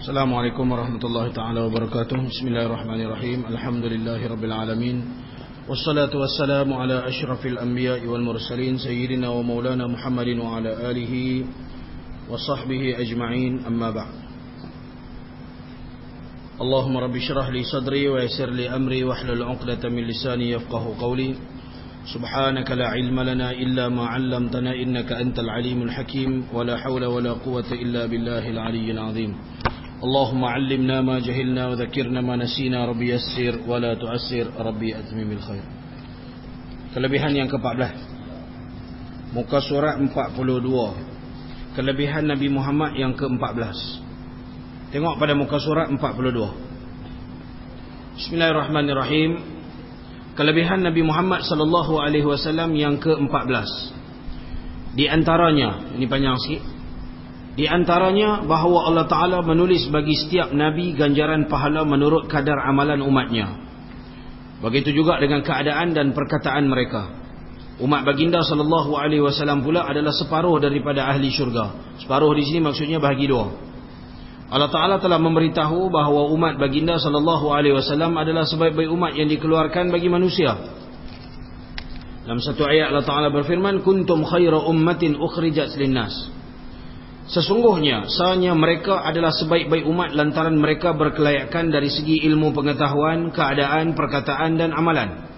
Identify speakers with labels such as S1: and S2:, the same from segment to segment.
S1: Assalamualaikum warahmatullahi taala wabarakatuh. Bismillahirrahmanirrahim. Alhamdulillahirabbil alamin. Wassalatu wassalamu ala asyrafil anbiya'i wal mursalin sayyidina wa maulana Muhammadin wa ala alihi wa sahbihi ajma'in. Amma ba'd. Allahumma rabbi shrah li sadri wa yassir li amri wahlul 'uqdatam min lisani yafqahu qawli. Subhanaka la ilma lana illa ma 'allamtana innaka antal alimul hakim wa la hawla wa la quwwata illa billahil aliyyil 'azim. Allahumma 'allimna ma jahilna wa dhakkirna ma nasina rabbi yassir wa la tu'assir rabbi atmimil khair. Kelebihan yang ke-14, muka surat 42. Kelebihan Nabi Muhammad yang ke-14. Tengok pada muka surat 42. Bismillahirrahmanirrahim. Kelebihan Nabi Muhammad sallallahu alaihi wasallam yang ke-14. Di antaranya, ini panjang sikit. Di antaranya bahawa Allah Ta'ala menulis bagi setiap Nabi ganjaran pahala menurut kadar amalan umatnya. Begitu juga dengan keadaan dan perkataan mereka. Umat baginda sallallahu alaihi wasallam pula adalah separuh daripada ahli syurga. Separuh di sini maksudnya bahagi dua. Allah Ta'ala telah memberitahu bahawa umat baginda sallallahu alaihi wasallam adalah sebaik-baik umat yang dikeluarkan bagi manusia. Dalam satu ayat Allah Ta'ala berfirman, kuntum khaira ummatin ukhrijat linnas. Sesungguhnya sahnya mereka adalah sebaik-baik umat lantaran mereka berkelayakan dari segi ilmu pengetahuan, keadaan, perkataan dan amalan.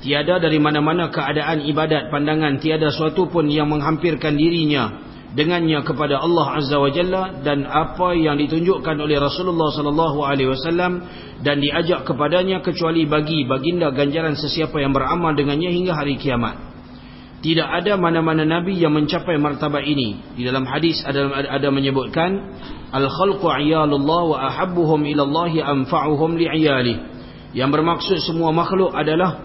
S1: Tiada dari mana-mana keadaan ibadat pandangan, tiada suatu pun yang menghampirkan dirinya dengannya kepada Allah Azza wa Jalla, dan apa yang ditunjukkan oleh Rasulullah sallallahu alaihi wasallam dan diajak kepadanya kecuali bagi baginda ganjaran sesiapa yang beramal dengannya hingga hari kiamat. Tidak ada mana-mana Nabi yang mencapai martabat ini. Di dalam hadis ada menyebutkan, al-khalqu iyalullah wa ahabbuhum ilallahi anfa'uhum li'iyalih. Yang bermaksud semua makhluk adalah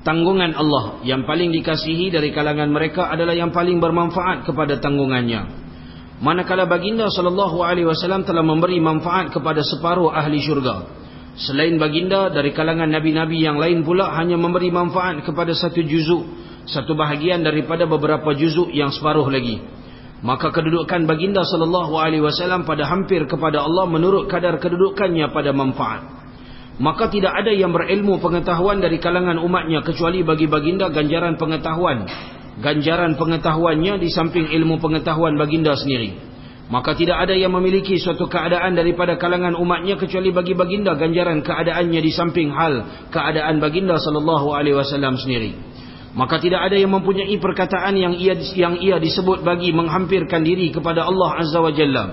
S1: tanggungan Allah. Yang paling dikasihi dari kalangan mereka adalah yang paling bermanfaat kepada tanggungannya. Manakala baginda sallallahu alaihi wasallam telah memberi manfaat kepada separuh ahli syurga. Selain baginda, dari kalangan nabi-nabi yang lain pula hanya memberi manfaat kepada satu juzuk, satu bahagian daripada beberapa juzuk yang separuh lagi. Maka kedudukan baginda sallallahu alaihi wasallam pada hampir kepada Allah menurut kadar kedudukannya pada manfaat. Maka tidak ada yang berilmu pengetahuan dari kalangan umatnya kecuali bagi baginda ganjaran pengetahuan. Ganjaran pengetahuannya di samping ilmu pengetahuan baginda sendiri. Maka tidak ada yang memiliki suatu keadaan daripada kalangan umatnya kecuali bagi baginda ganjaran keadaannya di samping hal keadaan baginda sallallahu alaihi wasallam sendiri. Maka tidak ada yang mempunyai perkataan yang ia disebut bagi menghampirkan diri kepada Allah Azza wa Jalla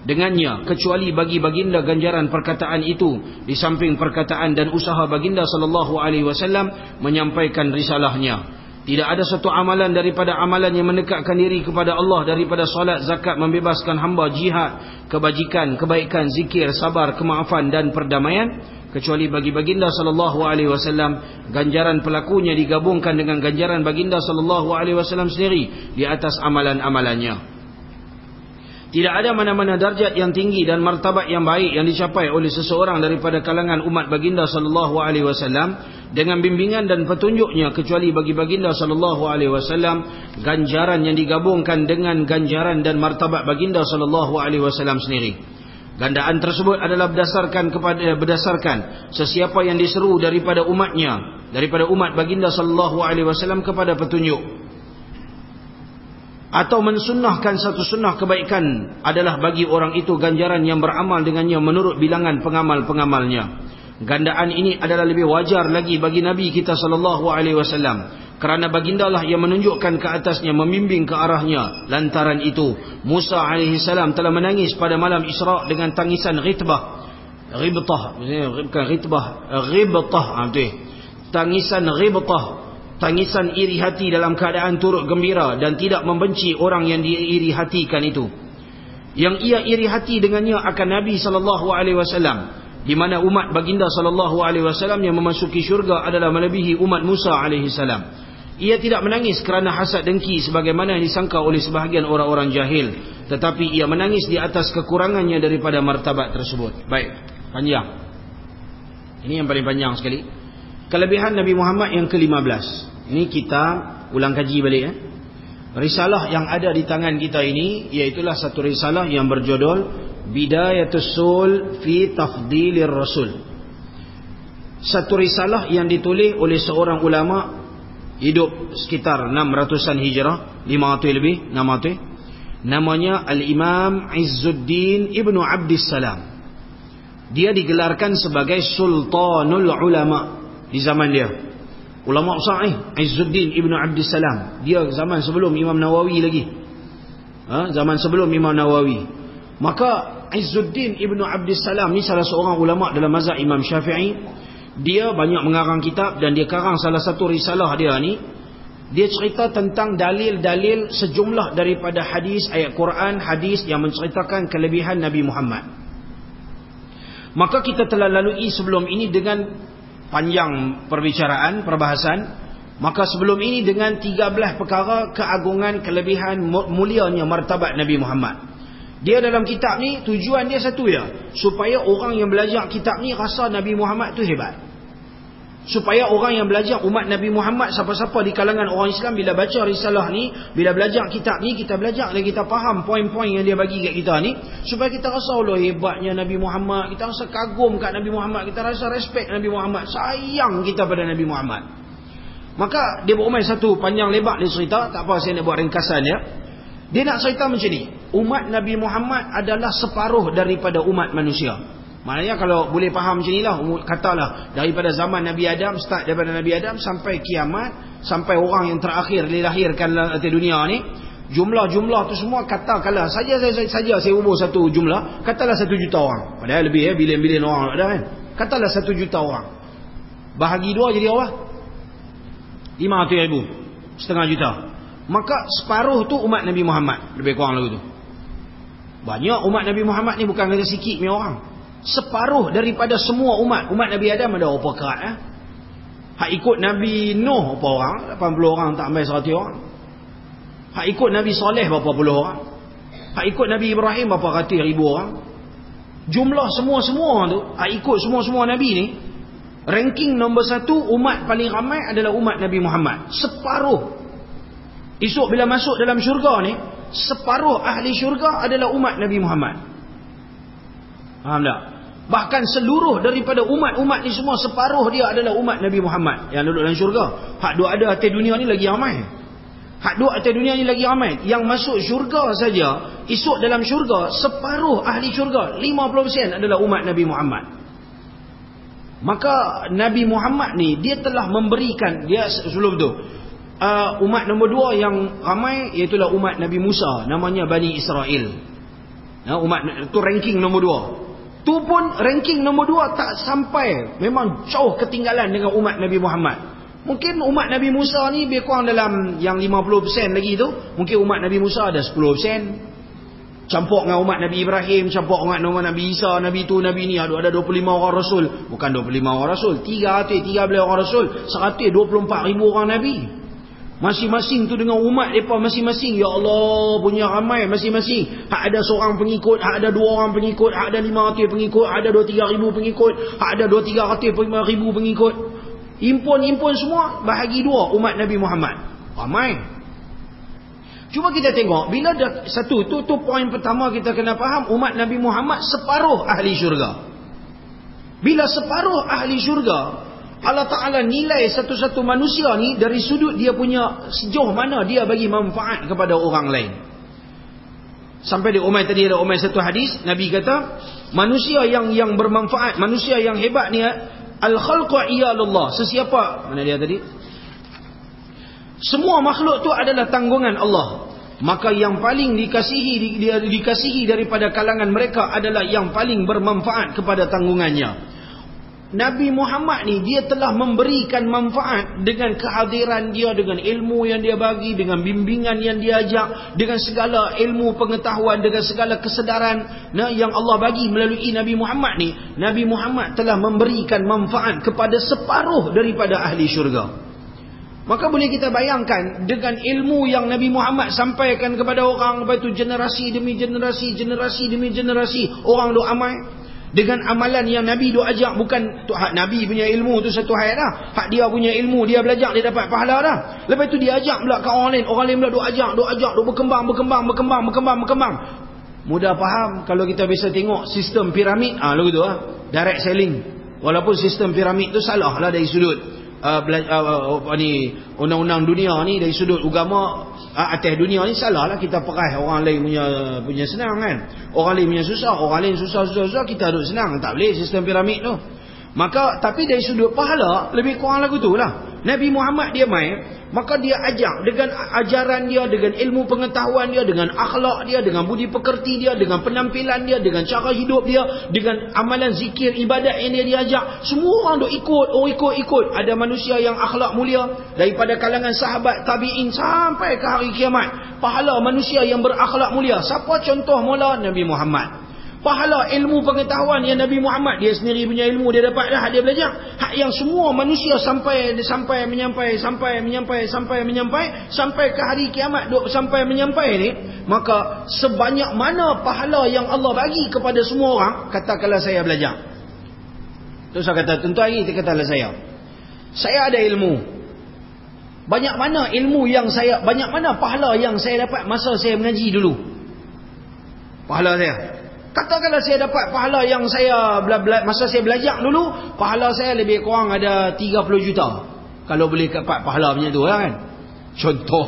S1: dengannya kecuali bagi baginda ganjaran perkataan itu di samping perkataan dan usaha baginda sallallahu alaihi wasallam menyampaikan risalahnya. Tidak ada satu amalan daripada amalan yang mendekatkan diri kepada Allah daripada solat, zakat, membebaskan hamba, jihad, kebajikan, kebaikan, zikir, sabar, kemaafan dan perdamaian kecuali bagi baginda sallallahu alaihi wasallam ganjaran pelakunya digabungkan dengan ganjaran baginda sallallahu alaihi wasallam sendiri di atas amalan-amalannya. Tidak ada mana-mana darjat yang tinggi dan martabat yang baik yang dicapai oleh seseorang daripada kalangan umat baginda sallallahu alaihi wasallam dengan bimbingan dan petunjuknya kecuali bagi baginda sallallahu alaihi wasallam ganjaran yang digabungkan dengan ganjaran dan martabat baginda sallallahu alaihi wasallam sendiri. Gandaan tersebut adalah berdasarkan sesiapa yang diseru daripada umatnya, daripada umat baginda sallallahu alaihi wasallam kepada petunjuk atau mensunnahkan satu sunnah kebaikan adalah bagi orang itu ganjaran yang beramal dengannya menurut bilangan pengamal-pengamalnya. Gandaan ini adalah lebih wajar lagi bagi Nabi kita sallallahu alaihi wasallam kerana baginda lah yang menunjukkan ke atasnya, membimbing ke arahnya. Lantaran itu Musa alaihi salam telah menangis pada malam Isra dengan tangisan ghibtah, tangisan ghibtah, tangisan iri hati dalam keadaan turut gembira dan tidak membenci orang yang diiri hatikan itu. Yang ia iri hati dengannya akan Nabi sallallahu alaihi wasallam, di mana umat baginda sallallahu alaihi wasallam yang memasuki syurga adalah melebihi umat Musa alaihi salam. Ia tidak menangis kerana hasad dengki sebagaimana yang disangka oleh sebahagian orang-orang jahil, tetapi ia menangis di atas kekurangannya daripada martabat tersebut. Baik, panjang. Ini yang paling panjang sekali. Kelebihan Nabi Muhammad yang ke-15. Ini kita ulang kaji balik ya. Risalah yang ada di tangan kita ini iaitulah satu risalah yang berjudul Bidayatus Sul fi Tafdilir Rasul. Satu risalah yang ditulis oleh seorang ulama hidup sekitar 600-an Hijrah, 500 lebih, 600. Namanya Al-Imam Izzuddin Ibnu Abdissalam. Dia digelarkan sebagai Sultanul Ulama di zaman dia. Ulama besar Izzuddin Ibnu Abdissalam. Dia zaman sebelum Imam Nawawi lagi. Zaman sebelum Imam Nawawi. Maka Izzuddin Ibnu Abdissalam ni salah seorang ulama dalam mazhab Imam Syafi'i. Dia banyak mengarang kitab, dan dia karang salah satu risalah dia ni. Dia cerita tentang dalil-dalil sejumlah daripada hadis, ayat Quran, hadis yang menceritakan kelebihan Nabi Muhammad. Maka kita telah lalui sebelum ini dengan panjang perbahasan. Maka sebelum ini dengan 13 perkara keagungan, kelebihan, mulianya martabat Nabi Muhammad. Dia dalam kitab ni tujuan dia satu ya, supaya orang yang belajar kitab ni rasa Nabi Muhammad tu hebat. Supaya orang yang belajar umat Nabi Muhammad, siapa-siapa di kalangan orang Islam, bila baca risalah ni, bila belajar kitab ni, kita belajar dan kita faham poin-poin yang dia bagi kat kita ni, supaya kita rasa Allah hebatnya Nabi Muhammad, kita rasa kagum kat Nabi Muhammad, kita rasa respect Nabi Muhammad, sayang kita pada Nabi Muhammad. Maka dia berumai satu panjang lebar dia cerita, tak apa saya nak buat ringkasan dia. Dia nak cerita macam ni, umat Nabi Muhammad adalah separuh daripada umat manusia. Maknanya kalau boleh faham macam inilah, katalah daripada zaman Nabi Adam, start daripada Nabi Adam sampai kiamat, sampai orang yang terakhir dilahirkan dalam atas dunia ni, jumlah-jumlah tu semua katakanlah saja saya ubur satu jumlah, katalah 1 juta orang. Padahal lebih bilion-bilion orang ada kan. Katalah 1 juta orang. Bahagi 2 jadi apa? 500,000, setengah juta. Maka separuh tu umat Nabi Muhammad, lebih kurang lagu tu. Banyak umat Nabi Muhammad ni, bukan kata sikit punya orang. Separuh daripada semua umat Nabi Adam ada berapa kerat Hak ikut Nabi Nuh berapa orang? 80 orang, tak sampai 100 orang. Hak ikut Nabi Saleh berapa puluh orang? Hak ikut Nabi Ibrahim berapa ratus ribu orang? Jumlah semua-semua tu, hak ikut semua-semua Nabi ni, ranking nombor 1 umat paling ramai adalah umat Nabi Muhammad. Separuh. Esok bila masuk dalam syurga ni, separuh ahli syurga adalah umat Nabi Muhammad. Faham tak? Bahkan seluruh daripada umat-umat ni semua, separuh dia adalah umat Nabi Muhammad yang duduk dalam syurga. Hak duk ada atas dunia ni lagi ramai. Hak duk atas dunia ni lagi ramai. Yang masuk syurga saja, esok dalam syurga, separuh ahli syurga, 50% adalah umat Nabi Muhammad. Maka Nabi Muhammad ni, dia telah memberikan, dia sebelum tu, umat nombor 2 yang ramai, iaitulah umat Nabi Musa, namanya Bani Israel. Umat tu ranking nombor 2. Tu pun ranking nombor 2 tak sampai, memang jauh ketinggalan dengan umat Nabi Muhammad. Mungkin umat Nabi Musa ni lebih kurang dalam yang 50% lagi tu, mungkin umat Nabi Musa ada 10%. Campur dengan umat Nabi Ibrahim, campur dengan umat Nabi Isa, Nabi tu, Nabi ni, ada 25 orang Rasul. Bukan 25 orang Rasul, 313 orang Rasul, 124,000 orang Nabi. Masing-masing tu dengan umat mereka masing-masing. Ya Allah, punya ramai masing-masing. Hak ada seorang pengikut, hak ada 2 orang pengikut, hak ada 500 pengikut, hak ada 2-3 ribu pengikut, hak ada 2-300 ribu pengikut. Impun semua, bahagi 2 umat Nabi Muhammad. Ramai. Cuba kita tengok, bila dah satu tu poin pertama kita kena faham, umat Nabi Muhammad separuh ahli syurga. Bila separuh ahli syurga, Allah Ta'ala nilai satu-satu manusia ni dari sudut dia punya sejauh mana dia bagi manfaat kepada orang lain. Sampai di umai tadi ada umai satu hadis, Nabi kata, manusia yang bermanfaat, manusia yang hebat ni, al-khalqu iyalullah. Sesiapa, mana dia tadi? Semua makhluk tu adalah tanggungan Allah. Maka yang paling dikasihi daripada kalangan mereka adalah yang paling bermanfaat kepada tanggungannya. Nabi Muhammad ni, dia telah memberikan manfaat dengan kehadiran dia, dengan ilmu yang dia bagi, dengan bimbingan yang dia ajak, dengan segala ilmu pengetahuan, dengan segala kesedaran yang Allah bagi melalui Nabi Muhammad ni. Nabi Muhammad telah memberikan manfaat kepada separuh daripada ahli syurga. Maka boleh kita bayangkan, dengan ilmu yang Nabi Muhammad sampaikan kepada orang, lepas itu generasi demi generasi, generasi demi generasi, orang duk amai. Dengan amalan yang Nabi duk ajak, bukan hak Nabi punya ilmu tu satu hal dah. Hak dia punya ilmu, dia belajar, dia dapat pahala dah. Lepas tu dia ajak pula ke orang lain pula duk ajak, duk berkembang. Mudah faham kalau kita biasa tengok sistem piramid, lagu tu direct selling. Walaupun sistem piramid tu salah lah dari sudut undang-undang dunia ni, dari sudut agama atas dunia ni salah lah. Kita peras orang lain punya senang kan. Orang lain punya susah, orang lain susah, kita duduk senang. Tak boleh sistem piramid tu. Maka tapi dari sudut pahala lebih kurang lagu tu lah. Nabi Muhammad dia maka dia ajak dengan ajaran dia, dengan ilmu pengetahuan dia, dengan akhlak dia, dengan budi pekerti dia, dengan penampilan dia, dengan cara hidup dia, dengan amalan zikir ibadat yang dia diajak, semua orang duk ikut. Ada manusia yang akhlak mulia daripada kalangan sahabat tabi'in sampai ke hari kiamat. Pahala manusia yang berakhlak mulia. Siapa contoh mula? Nabi Muhammad. Pahala ilmu pengetahuan yang Nabi Muhammad dia sendiri punya ilmu dia dapat dah, dia belajar. Hak yang semua manusia sampai ke hari kiamat sampai menyampai ni, maka sebanyak mana pahala yang Allah bagi kepada semua orang, katakanlah saya belajar. Tu saya kata tentu hari katakanlah saya ada ilmu. Banyak mana pahala yang saya dapat masa saya mengaji dulu. Pahala saya. Katakanlah saya dapat pahala yang saya masa saya belajar dulu, pahala saya lebih kurang ada 30 juta. Kalau boleh dapat pahala macam tu kan. Contoh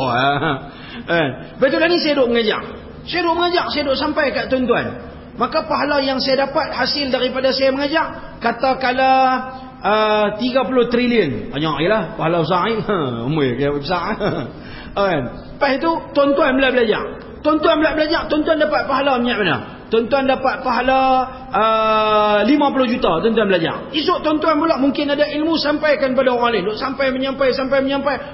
S1: betul lah ni saya duk mengajar. Saya duk sampai kat tuan-tuan. Maka pahala yang saya dapat hasil daripada saya mengajar, katakanlah 30 trilion. Banyak jelah pahala besar ni. Umur kira besar. Lepas itu tuan-tuan belajar. Tuan-tuan dapat pahala banyak mana? Tuan-tuan dapat pahala 50 juta tuan-tuan belajar. Esok tuan-tuan pula mungkin ada ilmu sampaikan pada orang lain. Sampai menyampai.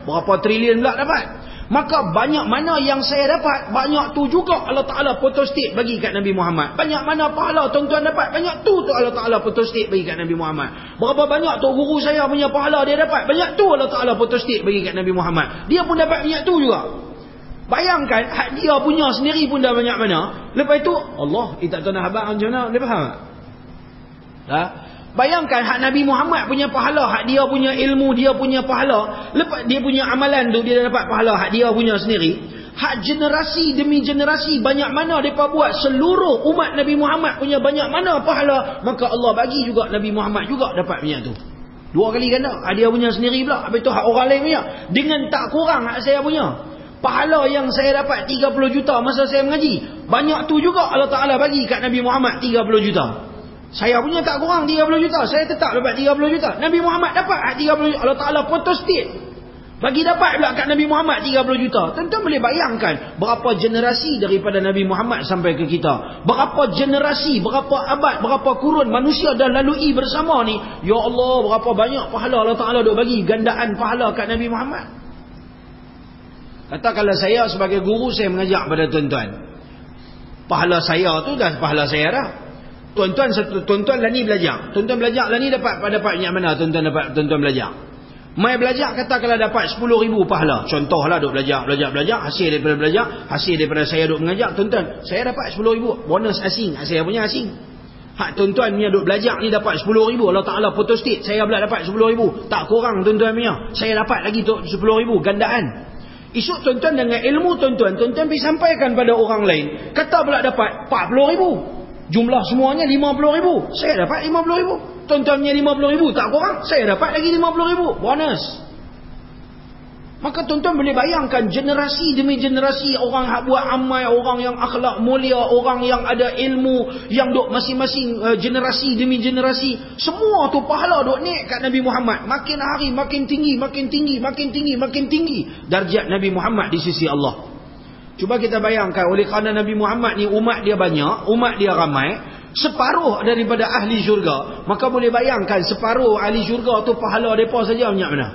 S1: Berapa trilion pula dapat. Maka banyak mana yang saya dapat, banyak tu juga Allah Ta'ala photostat bagi kat Nabi Muhammad. Banyak mana pahala tuan-tuan dapat, banyak tu Allah Ta'ala photostat bagi kat Nabi Muhammad. Berapa banyak tu guru saya punya pahala dia dapat, banyak tu Allah Ta'ala photostat bagi kat Nabi Muhammad. Dia pun dapat banyak tu juga. Bayangkan hak dia punya sendiri pun dah banyak mana. Lepas itu Allah tak tahu nak habaq macam mana. Dia faham tak? Bayangkan hak Nabi Muhammad punya pahala, hak dia punya ilmu, dia punya pahala, lepas dia punya amalan tu dia dapat pahala hak dia punya sendiri. Hak generasi demi generasi banyak mana mereka buat, seluruh umat Nabi Muhammad punya banyak mana pahala, maka Allah bagi juga Nabi Muhammad juga dapat banyak tu. 2 kali ganda. Hak dia punya sendiri pula. Habis tu hak orang lain punya dengan tak kurang hak saya punya. Pahala yang saya dapat 30 juta masa saya mengaji, banyak tu juga Allah Ta'ala bagi kat Nabi Muhammad 30 juta. Saya punya tak kurang 30 juta. Saya tetap dapat 30 juta. Nabi Muhammad dapat 30 juta. Allah Ta'ala photostat bagi dapat pula kat Nabi Muhammad 30 juta. Tuan-tuan boleh bayangkan berapa generasi daripada Nabi Muhammad sampai ke kita. Berapa generasi, berapa abad, berapa kurun manusia dah lalui bersama ni. Ya Allah, berapa banyak pahala Allah Ta'ala duk bagi, gandaan pahala kat Nabi Muhammad. Katakanlah saya sebagai guru, saya mengajak pada tuan-tuan. Pahala saya tu dah pahala saya dah. Tuan-tuan lah ni belajar. Tuan-tuan belajar lah ni dapat banyak mana tuan-tuan belajar. Mai belajar katakanlah dapat 10,000 pahala. Contohlah duk belajar. Hasil daripada belajar, hasil daripada saya duk mengajar. Tuan-tuan, saya dapat 10,000. Bonus asing. Saya punya asing. Hak tuan-tuan punya duk belajar ni dapat 10,000. Allah Ta'ala photostat. Saya pula dapat 10,000. Tak kurang tuan-tuan punya. Saya dapat lagi 10,000. Gandaan. Esok tuan-tuan dengan ilmu tuan-tuan pergi sampaikan pada orang lain. Kata pula dapat 40,000. Jumlah semuanya 50,000. Saya dapat 50,000. Tuan-tuan punya 50,000 tak kurang. Saya dapat lagi 50,000. Bonus. Maka tuan-tuan boleh bayangkan generasi demi generasi orang yang buat amal, orang yang akhlak mulia, orang yang ada ilmu, yang duk masing-masing generasi demi generasi, semua tu pahala duk naik kat Nabi Muhammad. Makin hari makin tinggi darjat Nabi Muhammad di sisi Allah. Cuba kita bayangkan, oleh kerana Nabi Muhammad ni umat dia banyak, umat dia ramai, separuh daripada ahli syurga, maka boleh bayangkan separuh ahli syurga tu pahala mereka saja banyak mana?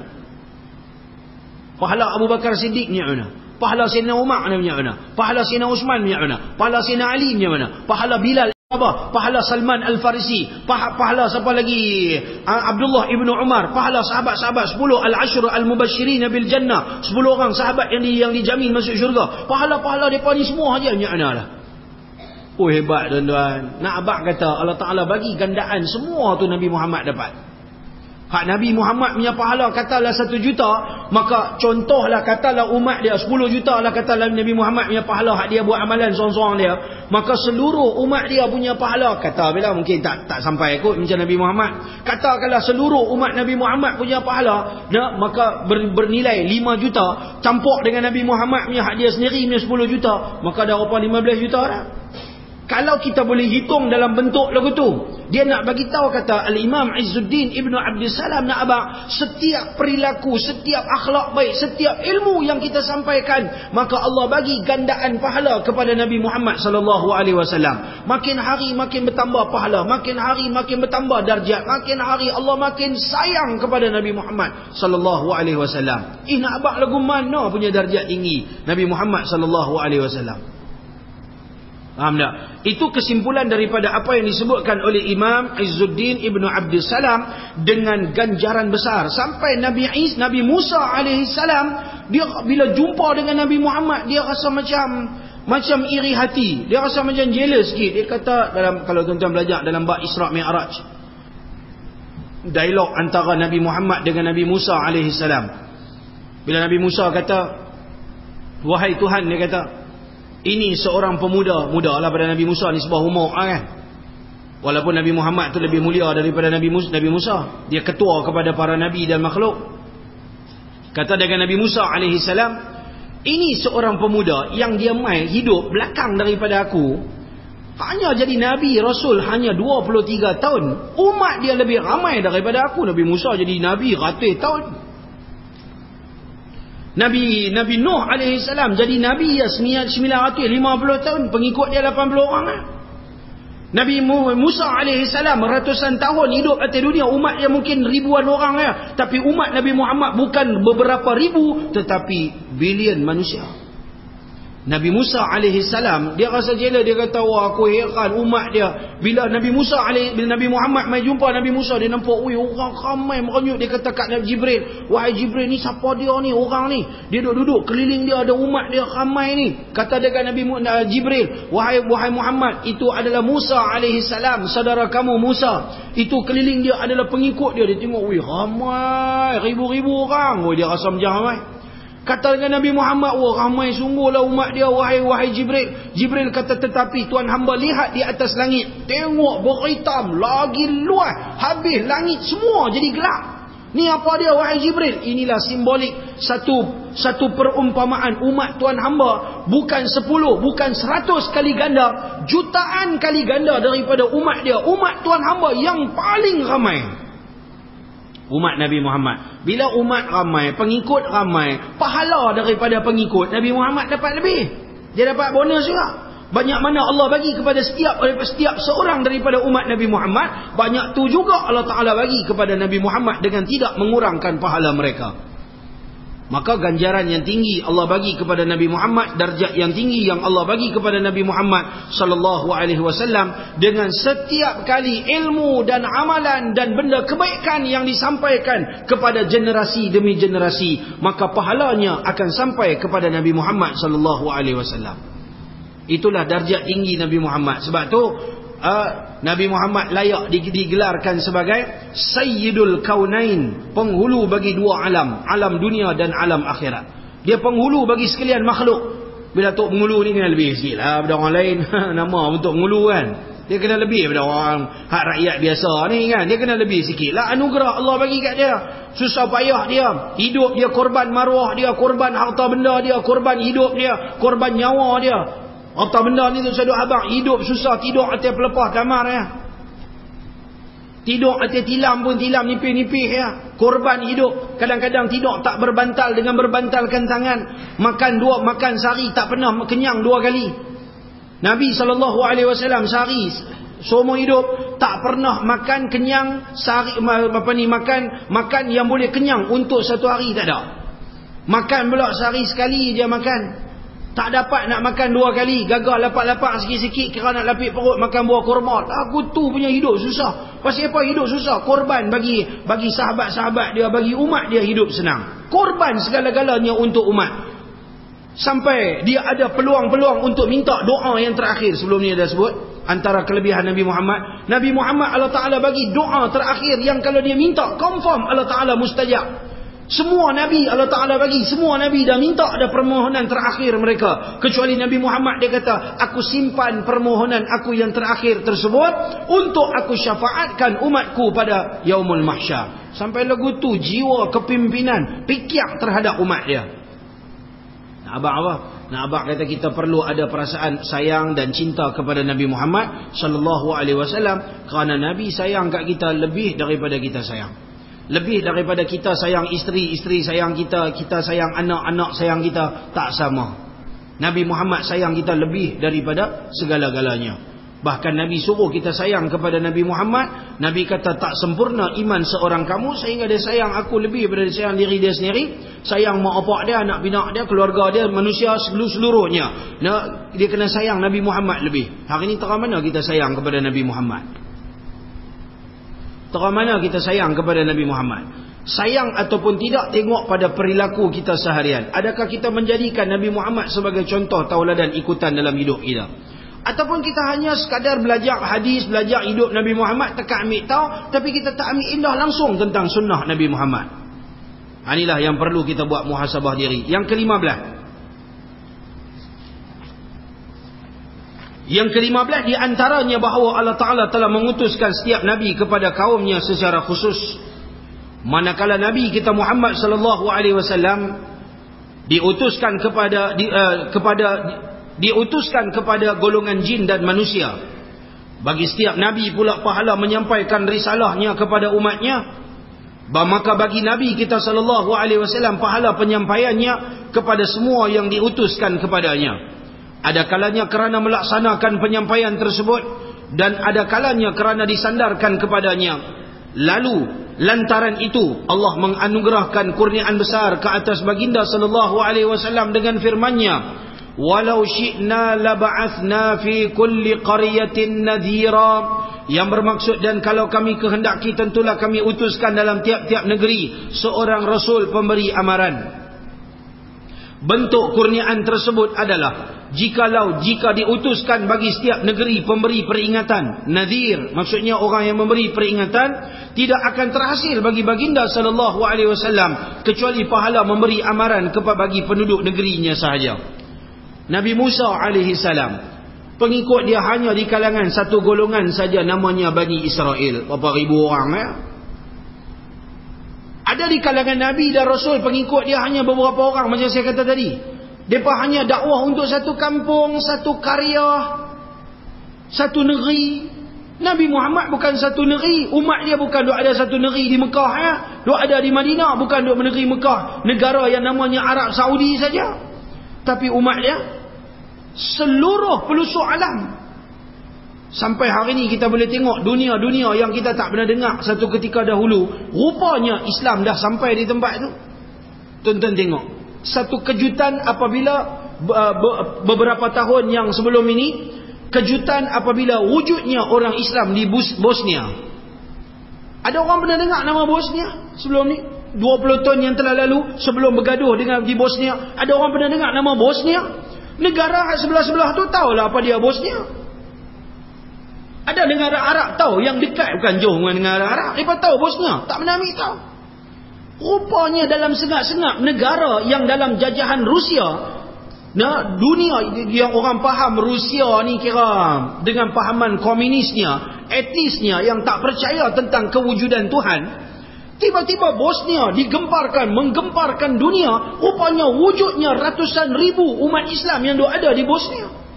S1: Pahala Abu Bakar Siddiq punya mana? Pahala Sayyidina Umar punya mana? Pahala Sayyidina Uthman punya mana? Pahala Sayyidina Ali punya mana? Pahala Bilal, pahala Salman Al-Farisi, pahala siapa lagi? Abdullah ibnu Umar, pahala sahabat-sahabat 10 al-ashr al-mubasysyirin bil jannah, 10 orang sahabat yang dijamin masuk syurga. Pahala-pahala depa ni semua aja punya mana lah. Oh hebat tuan-tuan. Nak abang kata Allah Ta'ala bagi gandaan semua tu Nabi Muhammad dapat. Hak Nabi Muhammad punya pahala katalah 1 juta, maka contohlah katalah umat dia 10 juta lah katalah Nabi Muhammad punya pahala hak dia buat amalan seorang-seorang dia, maka seluruh umat dia punya pahala kata bila mungkin tak sampai kot macam Nabi Muhammad. Katakanlah seluruh umat Nabi Muhammad punya pahala, maka bernilai 5 juta campur dengan Nabi Muhammad punya hak dia sendiri punya 10 juta, maka dah berapa 15 juta dah. Kalau kita boleh hitung dalam bentuk lagu tu, dia nak bagi tahu kata Al-Imam Izzuddin Ibn Abdul Salam nak abang, setiap perilaku, setiap akhlak baik, setiap ilmu yang kita sampaikan, maka Allah bagi gandaan pahala kepada Nabi Muhammad sallallahu alaihi wasallam. Makin hari makin bertambah pahala, makin hari makin bertambah darjat, makin hari Allah makin sayang kepada Nabi Muhammad sallallahu alaihi wasallam. Nak abang lagu mana punya darjat tinggi Nabi Muhammad sallallahu alaihi wasallam. Faham tak? Itu kesimpulan daripada apa yang disebutkan oleh Imam Izzuddin Ibn Abdul Salam dengan ganjaran besar. Sampai Nabi Musa alaihissalam, dia bila jumpa dengan Nabi Muhammad, dia rasa macam iri hati. Dia rasa macam jealous sikit. Dia kata, kalau tuan-tuan belajar dalam bab Isra' Mi'raj, dialog antara Nabi Muhammad dengan Nabi Musa alaihissalam. Bila Nabi Musa kata, wahai Tuhan, dia kata, ini seorang pemuda, muda lah pada Nabi Musa ni sebuah umur kan. Walaupun Nabi Muhammad tu lebih mulia daripada Nabi Musa. Dia ketua kepada para nabi dan makhluk. Kata dengan Nabi Musa alaihissalam, ini seorang pemuda yang dia mai hidup belakang daripada aku. Hanya jadi Nabi Rasul hanya 23 tahun. Umat dia lebih ramai daripada aku. Nabi Musa jadi Nabi ratus tahun. Nabi Nuh alaihissalam jadi Nabi ya 950 tahun. Pengikut dia 80 orang lah. Nabi Musa alaihissalam ratusan tahun hidup atas dunia. Umat dia mungkin ribuan orang lah. Tapi umat Nabi Muhammad bukan beberapa ribu, tetapi bilion manusia. Nabi Musa alaihissalam, dia rasa jela, dia kata, wah aku heran umat dia. Bila Nabi Muhammad mai jumpa Nabi Musa, dia nampak, orang ramai merenyut. Dia kata kat Nabi Jibril, wahai Jibril, ni siapa dia ni, orang ni? Dia duduk keliling dia, ada umat dia ramai ni. Kata dengan Nabi Jibril, wahai Muhammad, itu adalah Musa alaihissalam, saudara kamu Musa. Itu keliling dia adalah pengikut dia. Dia tengok, ramai, ribu-ribu orang. Dia rasa macam ramai. Kata dengan Nabi Muhammad, ramai sungguhlah umat dia, wahai Jibril. Jibril kata, tetapi Tuan hamba lihat di atas langit, tengok berhitam, lagi luas, habis langit semua jadi gelap. Ni apa dia, wahai Jibril? Inilah simbolik satu perumpamaan umat Tuan hamba, bukan 10, bukan 100 kali ganda, jutaan kali ganda daripada umat dia. Umat Tuan hamba yang paling ramai, umat Nabi Muhammad. Bila umat ramai, pengikut ramai, pahala daripada pengikut Nabi Muhammad dapat lebih. Dia dapat bonus juga. Banyak mana Allah bagi kepada setiap seorang daripada umat Nabi Muhammad, banyak tu juga Allah Ta'ala bagi kepada Nabi Muhammad dengan tidak mengurangkan pahala mereka. Maka ganjaran yang tinggi Allah bagi kepada Nabi Muhammad, darjat yang tinggi yang Allah bagi kepada Nabi Muhammad sallallahu alaihi wasallam, dengan setiap kali ilmu dan amalan dan benda kebaikan yang disampaikan kepada generasi demi generasi, maka pahalanya akan sampai kepada Nabi Muhammad sallallahu alaihi wasallam. Itulah darjat tinggi Nabi Muhammad. Sebab tu Nabi Muhammad layak digelarkan sebagai Sayyidul Kaunain, penghulu bagi dua alam, alam dunia dan alam akhirat. Dia penghulu bagi sekalian makhluk. Bila Tok Penghulu ni kena lebih sikit lah daripada orang lain. Nama untuk penghulu kan, dia kena lebih daripada orang hak rakyat biasa ni kan. Dia kena lebih sikit lah anugerah Allah bagi kat dia. Susah payah dia, hidup dia korban maruah dia, korban harta benda dia, korban hidup dia, korban nyawa dia. Harta benda ni tu saduk abang, hidup susah, tidur atas pelepah kamar ya. Tidur atas tilam pun tilam nipih-nipih ya. Korban hidup. Kadang-kadang tidur tak berbantal dengan berbantalkan tangan. Makan sehari tak pernah kenyang 2 kali. Nabi SAW sehari seumur hidup tak pernah makan kenyang sehari, makan yang boleh kenyang untuk 1 hari tak ada. Makan pula sehari sekali dia makan. Tak dapat nak makan 2 kali. Gagal lapak-lapak sikit-sikit kira nak lapik perut makan buah kurma. Aku tu punya hidup susah. Pasal apa hidup susah? Korban bagi sahabat-sahabat dia, bagi umat dia hidup senang. Korban segala-galanya untuk umat. Sampai dia ada peluang-peluang untuk minta doa yang terakhir. Sebelum ni dah sebut. antara kelebihan Nabi Muhammad? Nabi Muhammad Allah Ta'ala bagi doa terakhir yang kalau dia minta, confirm Allah Ta'ala mustajab. Semua Nabi Allah Ta'ala bagi, semua Nabi dah minta ada permohonan terakhir mereka. Kecuali Nabi Muhammad, dia kata, aku simpan permohonan aku yang terakhir tersebut untuk aku syafaatkan umatku pada Yaumul Mahsyar. Sampai lagu tu jiwa kepimpinan pikir terhadap umat dia. Nak abang apa? Nak abang kata kita perlu ada perasaan sayang dan cinta kepada Nabi Muhammad sallallahu alaihi wasallam, kerana Nabi sayang kat kita lebih daripada kita sayang. Lebih daripada kita sayang isteri, isteri sayang kita, kita sayang anak, anak sayang kita. Tak sama. Nabi Muhammad sayang kita lebih daripada segala-galanya. Bahkan Nabi suruh kita sayang kepada Nabi Muhammad. Nabi kata tak sempurna iman seorang kamu sehingga dia sayang aku lebih daripada sayang diri dia sendiri. Sayang mak opak dia, anak bina dia, keluarga dia, manusia seluruhnya. Dia kena sayang Nabi Muhammad lebih. Hari ini terang mana kita sayang kepada Nabi Muhammad? Terang mana kita sayang kepada Nabi Muhammad? Sayang ataupun tidak tengok pada perilaku kita seharian. Adakah kita menjadikan Nabi Muhammad sebagai contoh tauladan ikutan dalam hidup kita? Ataupun kita hanya sekadar belajar hadis, belajar hidup Nabi Muhammad, tekak ambil tahu, tapi kita tak ambil indah langsung tentang sunnah Nabi Muhammad. Inilah yang perlu kita buat muhasabah diri. Yang ke-15. Yang ke-15 di antaranya bahawa Allah Ta'ala telah mengutuskan setiap Nabi kepada kaumnya secara khusus. Manakala Nabi kita Muhammad sallallahu alaihi wasallam diutuskan kepada golongan jin dan manusia. Bagi setiap Nabi pula pahala menyampaikan risalahnya kepada umatnya. Maka bagi Nabi kita sallallahu alaihi wasallam pahala penyampaiannya kepada semua yang diutuskan kepadanya. Ada kalanya kerana melaksanakan penyampaian tersebut, dan ada kalanya kerana disandarkan kepadanya. Lalu lantaran itu Allah menganugerahkan kurniaan besar ke atas baginda sallallahu alaihi wasallam dengan firman-Nya, walau syi'na laba'athna fi kulli qaryatin nadhira, yang bermaksud dan kalau kami kehendaki tentulah kami utuskan dalam tiap-tiap negeri seorang rasul pemberi amaran. Bentuk kurniaan tersebut adalah jika diutuskan bagi setiap negeri pemberi peringatan, nadhir, maksudnya orang yang memberi peringatan, tidak akan terhasil bagi baginda sallallahu alaihi wasallam kecuali pahala memberi amaran kepada bagi penduduk negerinya sahaja. Nabi Musa alaihi salam, pengikut dia hanya di kalangan satu golongan saja, namanya Bani Israel. Berapa ribu orang ya? Ada di kalangan Nabi dan Rasul pengikut dia hanya beberapa orang, macam saya kata tadi. Mereka hanya dakwah untuk satu kampung, satu karya, satu negeri. Nabi Muhammad bukan satu negeri. Umat dia bukan duk ada satu negeri di Mekah ya. Duk ada di Madinah, bukan duk negeri Mekah, negara yang namanya Arab Saudi saja. Tapi umat dia seluruh pelosok alam. Sampai hari ini kita boleh tengok dunia-dunia yang kita tak pernah dengar satu ketika dahulu, rupanya Islam dah sampai di tempat itu. Tonton tengok. Satu kejutan apabila beberapa tahun yang sebelum ini, kejutan apabila wujudnya orang Islam di Bosnia. Ada orang pernah dengar nama Bosnia sebelum ni? 20 tahun yang telah lalu sebelum bergaduh dengan di Bosnia, ada orang pernah dengar nama Bosnia? Negara sebelah-sebelah tu tahulah apa dia Bosnia. Ada negara Arab tahu, yang dekat bukan jauh dengan negara Arab. Mereka tahu Bosnia, tak pernah ambil tahu. Rupanya dalam sengap-sengap negara yang dalam jajahan Rusia, dunia yang orang faham Rusia ni kira dengan pahaman komunisnya, etisnya yang tak percaya tentang kewujudan Tuhan, tiba-tiba Bosnia menggemparkan dunia. Rupanya wujudnya ratusan ribu umat Islam yang ada di Bosnia.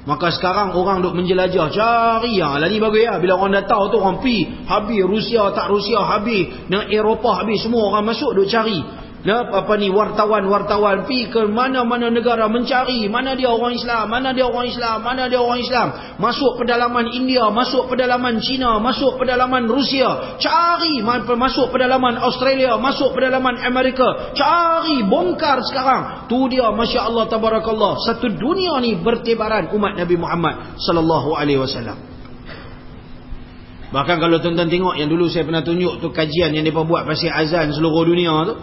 S1: Maka sekarang orang duk menjelajah, cari yang lagi bagus ya. Bila orang dah tahu tu, orang pi habis Rusia tak Rusia habis, dengan Eropah habis, semua orang masuk duk cari. Wartawan pi ke mana-mana negara mencari mana dia orang Islam, mana dia orang Islam, mana dia orang Islam. Masuk pedalaman India, masuk pedalaman China, masuk pedalaman Rusia, cari masuk pedalaman Australia, masuk pedalaman Amerika, cari bongkar sekarang. Tu dia masya-Allah tabarakallah, satu dunia ni bertebaran umat Nabi Muhammad sallallahu alaihi wasallam. Bahkan kalau tuan-tuan tengok yang dulu saya pernah tunjuk tu kajian yang depa buat pasal azan seluruh dunia tu.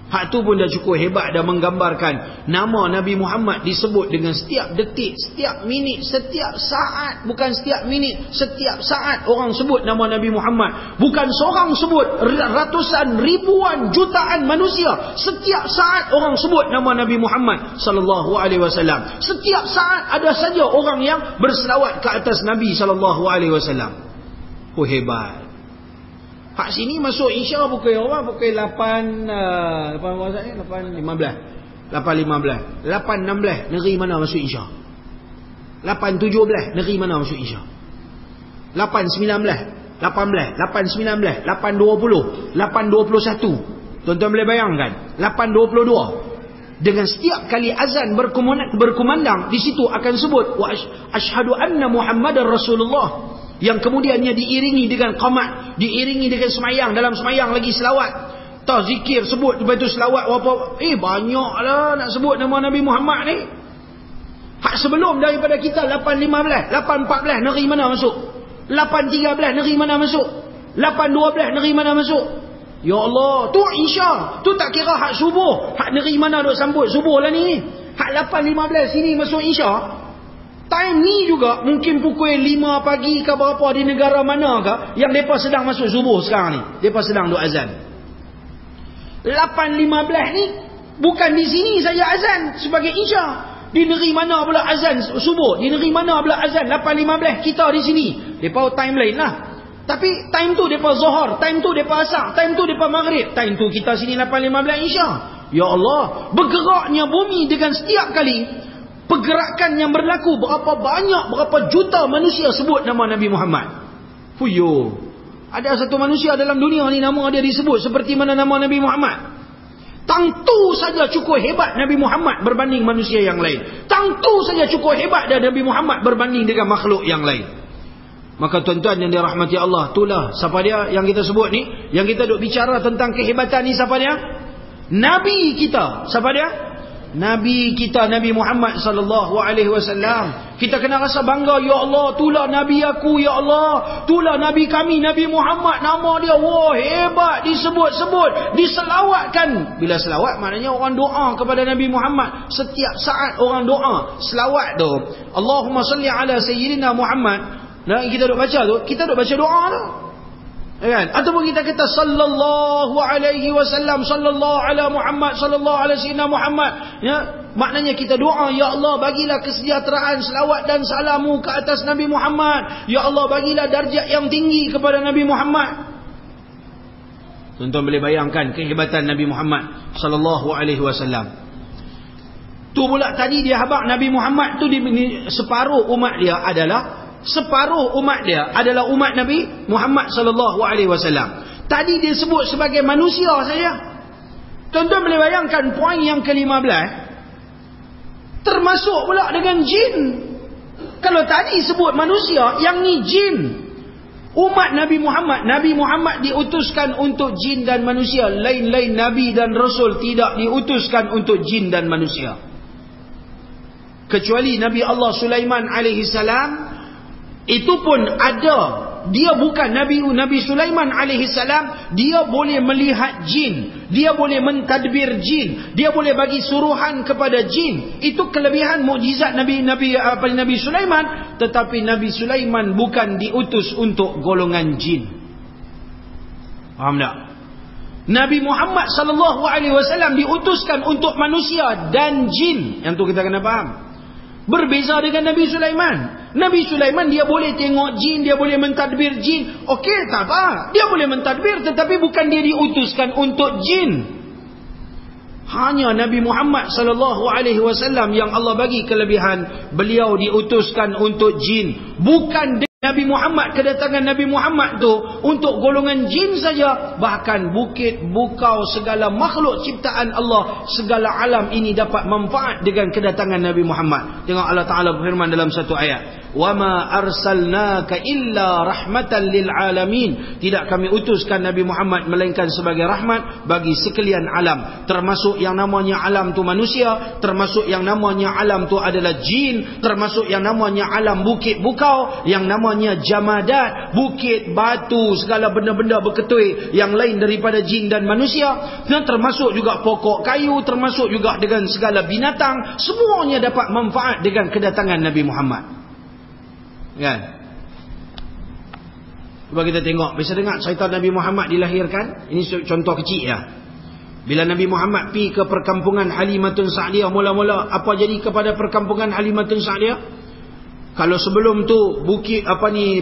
S1: Hak tu pun dah cukup hebat, dah menggambarkan nama Nabi Muhammad disebut dengan setiap detik, setiap minit, setiap saat. Bukan setiap minit, setiap saat orang sebut nama Nabi Muhammad. Bukan seorang sebut, ratusan, ribuan, jutaan manusia. Setiap saat orang sebut nama Nabi Muhammad sallallahu alaihi wasallam. Setiap saat ada saja orang yang berselawat ke atas Nabi sallallahu alaihi wasallam. Oh, hebat. Hak sini masuk Isya pukul 8 8.15 8.16 negeri mana masuk Isya? 8.17 negeri mana masuk Isya? 8.19 8.19 8.20 8.21. Tuan-tuan boleh bayangkan 8.22. Dengan setiap kali azan berkumandang, di situ akan sebut wa asyhadu anna Muhammadar Rasulullah, yang kemudiannya diiringi dengan qamat, diiringi dengan semayang, dalam semayang lagi selawat, tak zikir, sebut lepas tu selawat apa. Banyaklah nak sebut nama Nabi Muhammad ni. Hak sebelum daripada kita 8.15 8.14 negeri mana masuk? 8.13 negeri mana masuk? 8.12 negeri mana masuk? Ya Allah, tu Isya, tu tak kira hak subuh. Hak negeri mana duk sambut subuh lah ni. Hak 8.15 sini masuk Isya. Time ni juga mungkin pukul 5 pagi ke berapa di negara mana ke yang mereka sedang masuk subuh sekarang ni. Mereka sedang duk azan. 8.15 ni bukan di sini saja azan sebagai Isya. Di negeri mana pula azan subuh? Di negeri mana pula azan 8.15 kita di sini? Mereka time lain lah. Tapi time tu mereka Zuhur, time tu mereka Asar, time tu mereka Maghrib, time tu kita sini 8.15 Isya. Ya Allah, bergeraknya bumi dengan setiap kali pergerakan yang berlaku, berapa banyak, berapa juta manusia sebut nama Nabi Muhammad. Fuyo. Ada satu manusia dalam dunia ni nama dia disebut seperti mana nama Nabi Muhammad. Tangtu saja cukup hebat Nabi Muhammad berbanding manusia yang lain. Tangtu saja cukup hebat dan Nabi Muhammad berbanding dengan makhluk yang lain. Maka tuan-tuan yang dirahmati Allah, itulah siapa dia yang kita sebut ni, yang kita duk bicara tentang kehebatan ni, siapa dia? Nabi kita. Siapa dia? Nabi kita, Nabi Muhammad sallallahu alaihi wasallam. Kita kena rasa bangga, ya Allah, itulah Nabi aku, ya Allah, itulah Nabi kami, Nabi Muhammad, nama dia, wah hebat, disebut-sebut, diselawatkan. Bila selawat maknanya orang doa kepada Nabi Muhammad. Setiap saat orang doa. Selawat tu, Allahumma salli ala sayyidina Muhammad. Nah, kita duk baca tu, kita duk baca doa tu. Kan? Ataupun kita kata sallallahu alaihi wasallam, sallallahu ala Muhammad, sallallahu ala sayyidina Muhammad, ya, maknanya kita doa, ya Allah bagilah kesejahteraan, selawat dan salamu ke atas Nabi Muhammad. Ya Allah bagilah darjat yang tinggi kepada Nabi Muhammad. Tuan-tuan boleh bayangkan kehebatan Nabi Muhammad sallallahu alaihi wasallam. Tu pula tadi dia habaq Nabi Muhammad tu separuh umat dia adalah umat Nabi Muhammad sallallahu alaihi wasallam. Tadi dia sebut sebagai manusia saja. Tuan-tuan boleh bayangkan poin yang ke-15 termasuk pula dengan jin. Kalau tadi sebut manusia, yang ni jin. Umat Nabi Muhammad diutuskan untuk jin dan manusia. Lain-lain nabi dan rasul tidak diutuskan untuk jin dan manusia. Kecuali Nabi Allah Sulaiman alaihi salam, itu pun ada, dia bukan Nabi Sulaiman alaihi salam, dia boleh melihat jin, dia boleh mentadbir jin, dia boleh bagi suruhan kepada jin. Itu kelebihan mukjizat Nabi Sulaiman. Tetapi Nabi Sulaiman bukan diutus untuk golongan jin. Faham tak? Nabi Muhammad sallallahu alaihi wasallam diutuskan untuk manusia dan jin. Yang tu kita kena faham. Berbeza dengan Nabi Sulaiman. Nabi Sulaiman dia boleh tengok jin, dia boleh mentadbir jin. Okey, tak apa. Dia boleh mentadbir, tetapi bukan dia diutuskan untuk jin. Hanya Nabi Muhammad sallallahu alaihi wasallam yang Allah bagi kelebihan, beliau diutuskan untuk jin. Bukan Nabi Muhammad, kedatangan Nabi Muhammad tu untuk golongan jin saja. Bahkan bukit, bukau, segala makhluk ciptaan Allah, segala alam ini dapat manfaat dengan kedatangan Nabi Muhammad. Tengok Allah Ta'ala berfirman dalam satu ayat, وَمَا أَرْسَلْنَاكَ إِلَّا رَحْمَةً لِلْعَالَمِينَ. Tidak kami utuskan Nabi Muhammad melainkan sebagai rahmat bagi sekalian alam. Termasuk yang namanya alam tu manusia, termasuk yang namanya alam tu adalah jin, termasuk yang namanya alam bukit bukau, yang namanya namanya jamadat, bukit, batu, segala benda-benda berketui yang lain daripada jin dan manusia, dan termasuk juga pokok kayu, termasuk juga dengan segala binatang, semuanya dapat manfaat dengan kedatangan Nabi Muhammad. Kan? Cuba kita tengok, bisa dengar cerita Nabi Muhammad dilahirkan. Ini contoh kecil ya. Bila Nabi Muhammad pergi ke perkampungan Halimatun Sa'diyah, mula-mula apa jadi kepada perkampungan Halimatun Sa'diyah? Kalau sebelum tu bukit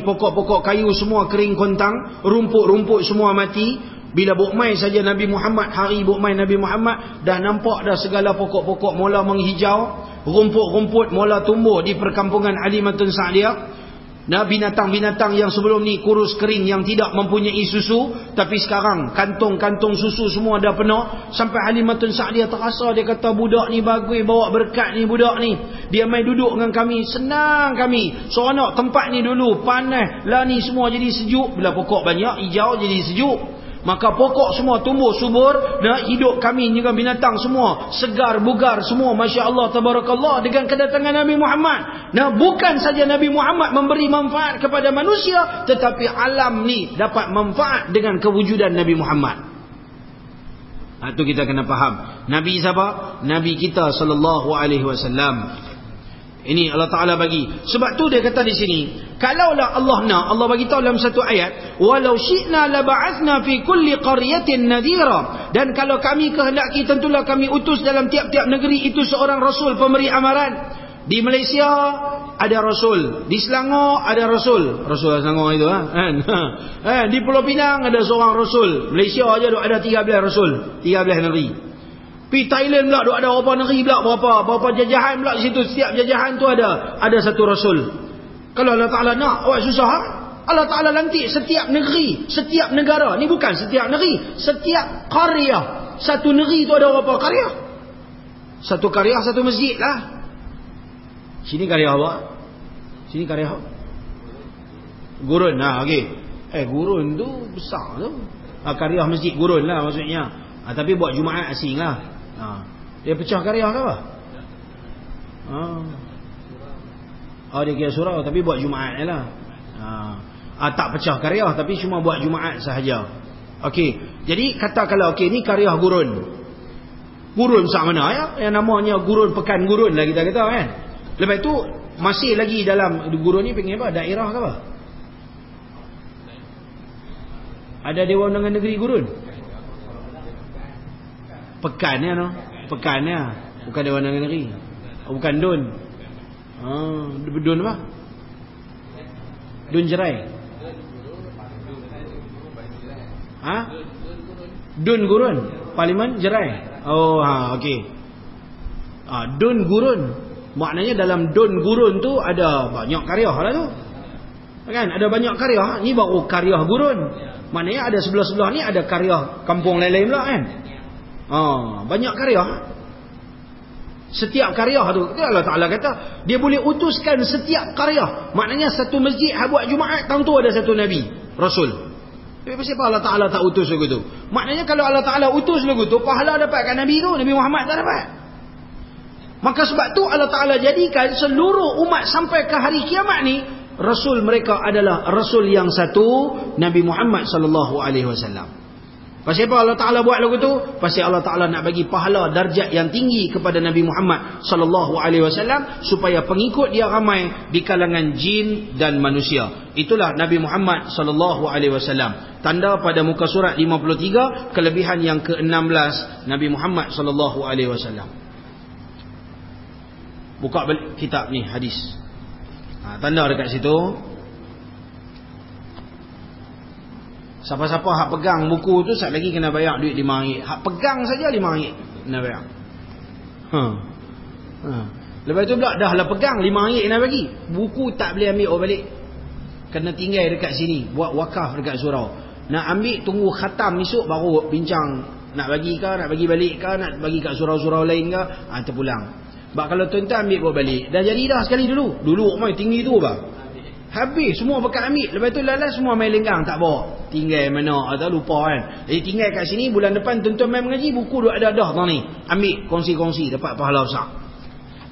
S1: pokok-pokok kayu semua kering kontang, rumput-rumput semua mati. Bila bukmai saja Nabi Muhammad, hari bukmai Nabi Muhammad, dah nampak dah segala pokok-pokok mula menghijau, rumput-rumput mula tumbuh di perkampungan Halimatun Sa'diyah. Nah, binatang-binatang yang sebelum ni kurus kering yang tidak mempunyai susu, tapi sekarang kantong-kantong susu semua dah penuh. Sampai Halimatun Sa'diyah terasa, dia kata, budak ni bagus, bawa berkat ni budak ni. Dia mai duduk dengan kami, senang kami. Seronok tempat ni dulu, panas lah ni semua jadi sejuk. Bila pokok banyak, hijau jadi sejuk. Maka pokok semua tumbuh subur, dan hidup kami dengan binatang semua segar bugar semua, Masya Allah tabarakallah, dengan kedatangan Nabi Muhammad. Nah, bukan saja Nabi Muhammad memberi manfaat kepada manusia, tetapi alam ni dapat manfaat dengan kewujudan Nabi Muhammad. Itu kita kena faham. Nabi siapa? Nabi kita sallallahu alaihi wasallam. Ini Allah Ta'ala bagi. Sebab tu dia kata di sini, kalaulah Allah nak, Allah bagi tahu dalam satu ayat, walau syi'na laba'athna fi kulli qaryatin nadhira. Dan kalau kami kehendaki, tentulah kami utus dalam tiap-tiap negeri itu seorang rasul pemberi amaran. Di Malaysia ada rasul, di Selangor ada rasul. Rasul Selangor itu kan. Di Pulau Pinang ada seorang rasul. Malaysia aja ada 13 rasul, 13 negeri. Pergi Thailand pula ada berapa negeri pula, berapa jajahan pula di situ. Setiap jajahan tu ada satu rasul. Kalau Allah Ta'ala nak, awak susah. Allah Ta'ala lantik setiap negeri, setiap negara. Ni bukan setiap negeri, setiap karya. Satu negeri tu ada berapa karya? Satu karya, satu masjid lah. Sini karya awak, sini karya awak. Gurun lah, okey. Gurun tu besar tu. Karya masjid gurun lah maksudnya. Tapi buat Jumaat asing lah. Dia pecah karya ke apa? Dia kira surau tapi buat Jumaat je lah. Tak pecah karya tapi cuma buat Jumaat sahaja. Okey. Jadi kata kalau okey ni karya gurun. Gurun besar mana ya? Yang namanya gurun, pekan gurun lah kita kata kan. Lepas tu masih lagi dalam gurun ni panggil apa? Daerah ke apa? Ada Dewan Undangan Negeri Gurun. Pekannya no, pekannya bukan Dewan Undangan Negeri, bukan Dun. Dun apa? Dun Jerai. Dun Gurun, Parlimen Jerai. Okey. Dun Gurun. Maknanya dalam Dun Gurun tu ada banyak karya lah tu. Kan ada banyak karya. Ni baru karya gurun. Maknanya ada sebelah-sebelah ni ada karya kampung lain-lain pula kan. Banyak karya. Setiap karya tu Allah Ta'ala kata dia boleh utuskan setiap karya. Maknanya satu masjid buat Jumaat, tentu ada satu Nabi Rasul. Tapi kenapa Allah Ta'ala tak utus lagu tu? Maknanya kalau Allah Ta'ala utus lagu tu, pahala dapat kat Nabi tu, Nabi Muhammad tak dapat. Maka sebab tu Allah Ta'ala jadikan seluruh umat sampai ke hari kiamat ni, Rasul mereka adalah Rasul yang satu, Nabi Muhammad sallallahu alaihi wasallam. Pasal apa Allah Ta'ala buat lagu tu? Pasal Allah Ta'ala nak bagi pahala darjat yang tinggi kepada Nabi Muhammad sallallahu alaihi wasallam, supaya pengikut dia ramai di kalangan jin dan manusia. Itulah Nabi Muhammad sallallahu alaihi wasallam. Tanda pada muka surat 53, kelebihan yang ke-16 Nabi Muhammad sallallahu alaihi wasallam. Buka balik kitab ni, hadis. Tanda dekat situ. Siapa-siapa hak pegang buku tu sat lagi kena bayar duit RM5. Hak pegang saja RM5 kena bayar. Lepas tu pula dah lah pegang RM5 kena bagi. Buku tak boleh ambil balik. Kena tinggal dekat sini, buat wakaf dekat surau. Nak ambil tunggu khatam esok baru bincang nak bagi ke, nak bagi balik ke, nak bagi kat surau-surau lain ke, terpulang. Sebab kalau tuan-tuan ambil bawa balik, dah jadi dah sekali dulu. Dulu mai tinggi tu bah. Habis semua bekat ambil. Lepas tu lalas semua main lenggang tak bawa. Tinggal mana atau lupa kan. Jadi tinggal kat sini, bulan depan tuan-tuan main mengaji, buku dah ada dah tang ni. Ambil kongsi-kongsi dapat pahala besar.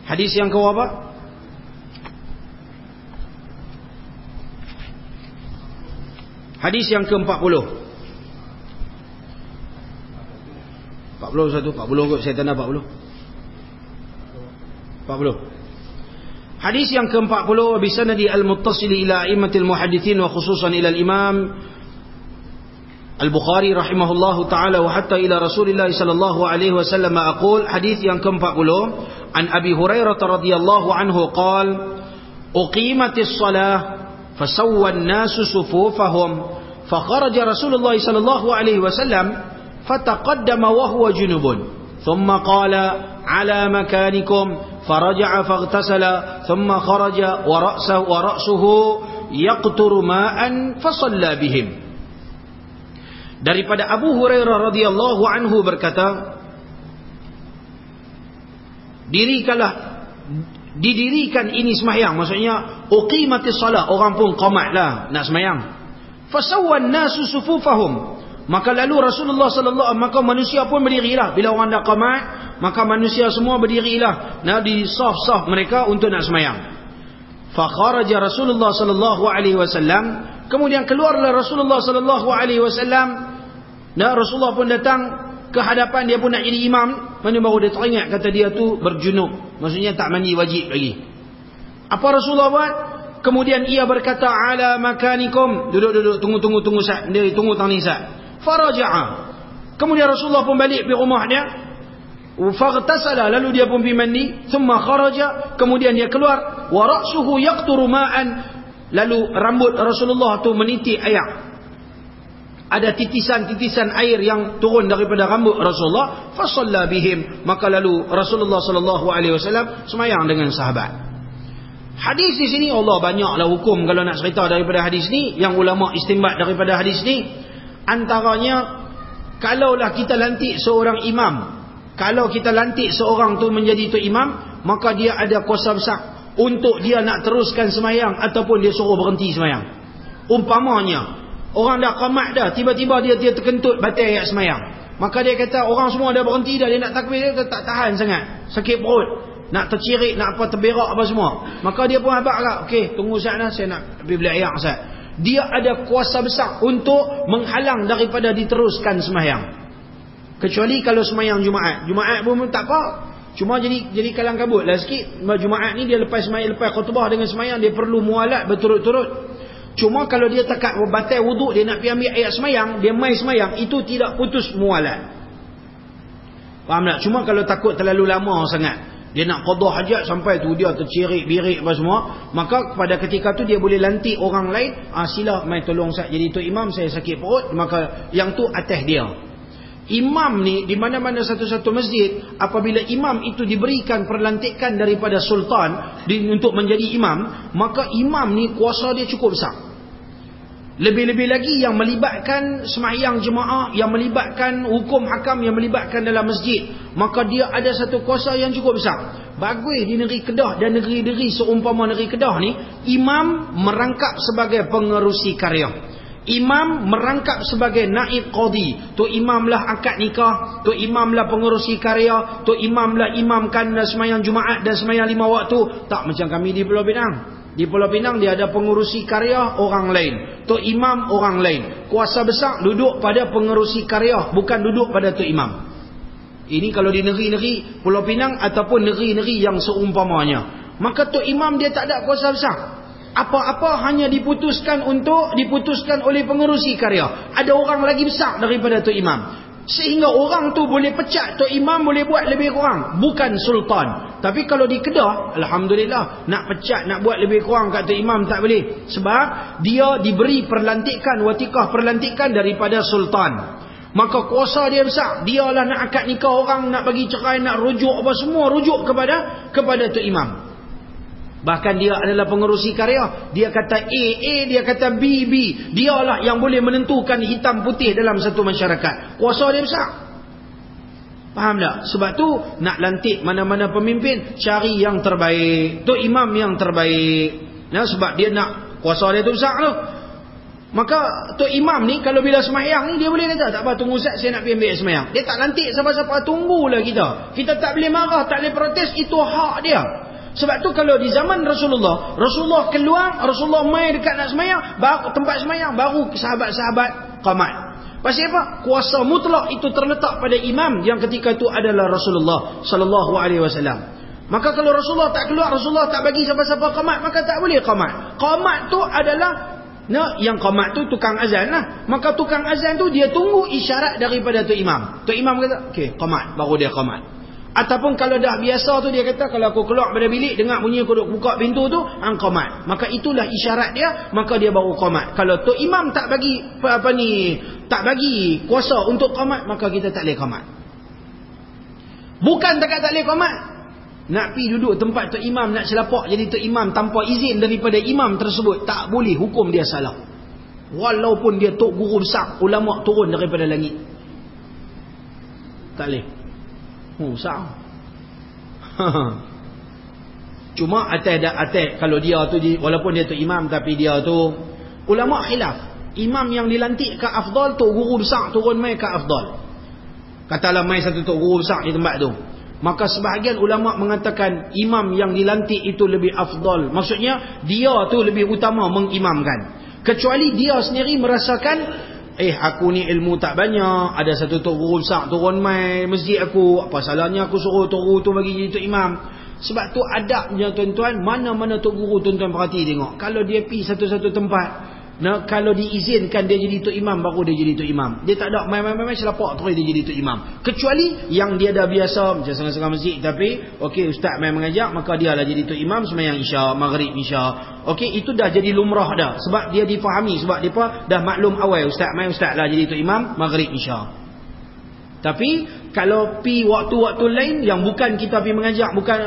S1: Hadis yang ke apa? Hadis yang ke-40. 40 kot, saya tanda 40. Hadis yang ke-40, bisanadi al-muttasil ila a'immatil muhaddithin wa khususan ila al-imam Al-Bukhari rahimahullahu ta'ala wa hatta ila Rasulillah sallallahu alaihi wasallam aqul. Hadis yang ke-40, an Abi Hurairah radhiyallahu anhu qala uqimatis shalah fasawwa an-nasu sufufahum fakharaja Rasulullah sallallahu alaihi wasallam fataqaddama wa huwa junubun thumma qala ala makanikum faraja'a faghtasala thumma kharaja wa ra'suhu yaqturu ma'an fasalla bihim. Daripada Abu Hurairah radhiyallahu anhu berkata, didirikan ini sembahyang, maksudnya uqimatis salat, orang pun qamatlah nak sembahyang. Fasawwan nasu sufufahum, maka lalu Rasulullah sallallahu alaihi wasallam, maka manusia pun berdirilah bila orang dah qamat, maka manusia semua berdirilah di saf-saf mereka untuk nak sembahyang. Fa kharaja Rasulullah sallallahu alaihi wasallam, kemudian keluarlah Rasulullah sallallahu alaihi wasallam. Rasulullah pun datang ke hadapan, dia pun nak jadi imam. Mana baru dia teringat kata dia tu berjunub, maksudnya tak mandi wajib lagi. Apa Rasulullah buat? Kemudian ia berkata, ala makanikum, duduk, tunggu sat. Dia tunggu tang ni sat. Faraja'a, kemudian Rasulullah pun balik pergi rumah dia. Faghtasala, lalu dia pun pergi mandi. Thumma kharaja, kemudian dia keluar. Wa ra'suhu yaqturu ma'an, lalu rambut Rasulullah tu menitik air. Ada titisan-titisan air yang turun daripada rambut Rasulullah. Fasalla bihim, maka lalu Rasulullah sallallahu alaihi wasallam sembahyang dengan sahabat. Hadis di sini Allah banyaklah hukum kalau nak cerita daripada hadis ni, yang ulama istinbat daripada hadis ni. Antaranya, kalaulah kita lantik seorang imam, kalau kita lantik seorang tu menjadi tu imam, maka dia ada kuasa besar untuk dia nak teruskan sembahyang ataupun dia suruh berhenti sembahyang. Umpamanya orang dah qamat dah, tiba-tiba dia terkentut batal ayat sembahyang, maka dia kata orang semua dah berhenti dah, dia nak takbir, dia tak tahan sangat, sakit perut, nak tercirit, nak apa, terberak apa semua, maka dia pun habaq, okey tunggu sat lah, saya nak pergi beli air sat. Dia ada kuasa besar untuk menghalang daripada diteruskan sembahyang. Kecuali kalau sembahyang Jumaat pun tak apa, cuma jadi kalang kabut lah sikit. Jumaat ni dia lepas khutbah dengan sembahyang, dia perlu mualat berturut-turut. Cuma kalau dia takat batal wuduk, dia nak pergi ambil ayat semayang, dia mai semayang, itu tidak putus mualat. Faham tak? Cuma kalau takut terlalu lama sangat, dia nak qada hajat sampai tu dia tercirik-birik apa semua, maka pada ketika tu dia boleh lantik orang lain, sila mai tolong saya jadi tu imam, saya sakit perut, maka yang tu atas dia. Imam ni di mana-mana satu-satu masjid, apabila imam itu diberikan perlantikan daripada sultan untuk menjadi imam, maka imam ni kuasa dia cukup besar. Lebih-lebih lagi yang melibatkan sembahyang jemaah, yang melibatkan hukum hakam, yang melibatkan dalam masjid, maka dia ada satu kuasa yang cukup besar. Bagus di negeri Kedah dan negeri-negeri seumpama negeri Kedah ni, imam merangkap sebagai pengerusi karya. Imam merangkap sebagai naib qadi. Tu imamlah akad nikah, tu imamlah pengerusi karya, tu imamlah imamkan sembahyang Jumaat dan sembahyang 5 waktu. Tak macam kami di Pulau Pinang. Di Pulau Pinang dia ada pengurusi karya orang lain, tu imam orang lain. Kuasa besar duduk pada pengerusi karya, bukan duduk pada tu imam. Ini kalau di negeri-negeri Pulau Pinang ataupun negeri-negeri yang seumpamanya. Maka tu imam dia tak ada kuasa besar. Apa-apa hanya diputuskan oleh pengerusi karya. Ada orang lagi besar daripada tu imam, sehingga orang tu boleh pecat tu imam, boleh buat lebih kurang, bukan sultan. Tapi kalau di Kedah, alhamdulillah, nak pecat, nak buat lebih kurang kat tu imam tak boleh, sebab dia diberi perlantikan, watikah perlantikan daripada sultan. Maka kuasa dia besar. Dialah nak akad nikah orang, nak bagi cerai, nak rujuk apa semua, rujuk kepada tu imam. Bahkan dia adalah pengerusi karya. Dia kata A, dia kata B. Dialah yang boleh menentukan hitam putih dalam satu masyarakat. Kuasa dia besar. Faham tak? Sebab tu nak lantik mana-mana pemimpin, cari yang terbaik, tu imam yang terbaik. Sebab dia nak kuasa dia tu besar tu. Maka tu imam ni kalau bila sembahyang ni, dia boleh kata tak apa, tunggu Ustaz, saya nak pergi ambil sembahyang. Dia tak lantik siapa-siapa, tunggulah kita. Kita tak boleh marah, tak boleh protes, itu hak dia. Sebab tu kalau di zaman Rasulullah keluar, Rasulullah mai dekat nak semayang, baru tempat semayang, baru sahabat-sahabat qamat. Pasal apa? Kuasa mutlak itu terletak pada imam yang ketika itu adalah Rasulullah sallallahu alaihi wasallam. Maka kalau Rasulullah tak keluar, Rasulullah tak bagi siapa-siapa qamat, maka tak boleh qamat. Qamat tu adalah yang qamat tu tukang azan lah. Maka tukang azan tu dia tunggu isyarat daripada tu imam. Tu imam kata, okey, qamat, baru dia qamat. Ataupun kalau dah biasa tu dia kata, kalau aku keluar pada bilik dengar bunyi aku duk buka pintu tu, qamat. Maka itulah isyarat dia, maka dia baru qamat. Kalau tu imam tak bagi tak bagi kuasa untuk qamat, maka kita tak boleh qamat. Bukan tak boleh qamat, nak pi duduk tempat tu imam, nak selapak jadi tu imam tanpa izin daripada imam tersebut, tak boleh, hukum dia salah. Walaupun dia tok guru besar, ulama turun daripada langit, tak boleh. Besar. Cuma atas kalau dia tu walaupun dia tu imam, tapi dia tu ulama khilaf. Imam yang dilantik ke afdal, tok guru besar turun mai ke afdal. Katalah mai satu tok guru besar di tempat tu, maka sebahagian ulama mengatakan imam yang dilantik itu lebih afdal. Maksudnya dia tu lebih utama mengimamkan. Kecuali dia sendiri merasakan, aku ni ilmu tak banyak, ada satu tok guru besar turun mai masjid aku, apa salahnya aku suruh tok guru tu bagi jadi tok imam. Sebab tu adabnya tuan-tuan, mana-mana tok guru tuan-tuan perhati tengok. Kalau dia pi satu-satu tempat, kalau diizinkan dia jadi tok imam, baru dia jadi tok imam. Dia tak ada main-main selapak terus dia jadi tok imam. Kecuali yang dia dah biasa macam setengah-setengah masjid, tapi okey ustaz main mengajar, maka dia lah jadi tok imam sembahyang isya, maghrib, isya. Okey, itu dah jadi lumrah dah, sebab dia difahami, sebab dia dah maklum awal ustaz main, ustaz lah jadi tok imam maghrib, isya. Tapi kalau pi waktu-waktu lain yang bukan kita pi mengajar, bukan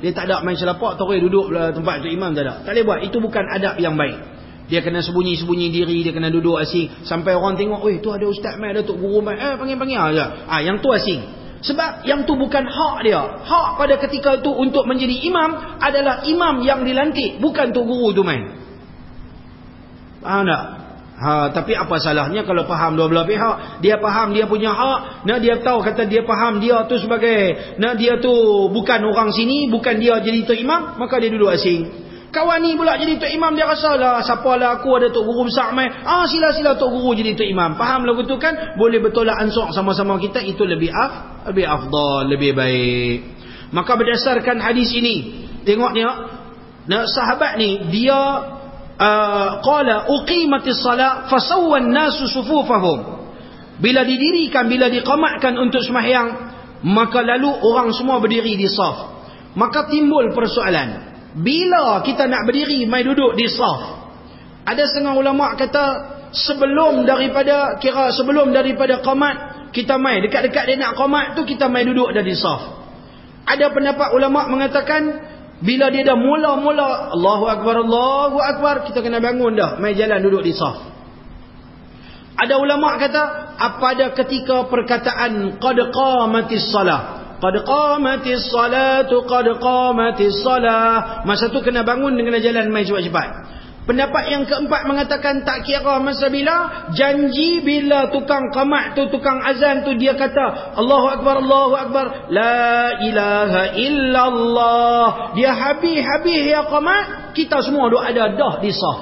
S1: dia tak ada main selapak terus duduk tempat tok imam, tak ada. Tak boleh buat, itu bukan adab yang baik. Dia kena sembunyi-sembunyi diri, dia kena duduk asing sampai orang tengok, tu ada ustaz mai, ada tok guru mai, panggil-panggil aja. Yang tu asing. Sebab yang tu bukan hak dia. Hak pada ketika itu untuk menjadi imam adalah imam yang dilantik, bukan tok guru tu mai. Faham tak? Tapi apa salahnya kalau faham dua belah pihak? Dia faham dia punya hak, dia tahu kata dia faham dia tu sebagai dia tu bukan orang sini, bukan dia jadi tok imam, maka dia duduk asing. Kawan ni pula jadi tok imam, dia rasa lah siapalah aku, ada tok guru besar mai, sila-sila tok guru jadi tok imam. Faham lah betul kan? Boleh betul lah ansur sama-sama kita, itu lebih afdal, lebih baik. Maka berdasarkan hadis ini, tengoknya sahabat ni dia qala uqimatis salat fasawwan nasu sufufahum. Bila didirikan, bila diqamatkan untuk sembahyang, maka lalu orang semua berdiri di saf. Maka timbul persoalan, bila kita nak berdiri mai duduk di saf, ada setengah ulama kata sebelum daripada qamat kita mai dekat-dekat dia nak qamat tu, kita mai duduk dah di saf. Ada pendapat ulama mengatakan bila dia dah mula-mula Allahu akbar, kita kena bangun dah mai jalan duduk di saf. Ada ulama kata pada ketika perkataan qad qamatis salah, qad qamatis salatu, qad qamatis salah, masa tu kena bangun dengan jalan mai cepat-cepat. Pendapat yang keempat mengatakan tak kira masa bila, janji bila tukang qamat tu, tukang azan tu dia kata Allahu akbar, la ilaha illallah, dia habis ya qamat, kita semua duk ada dah di saf.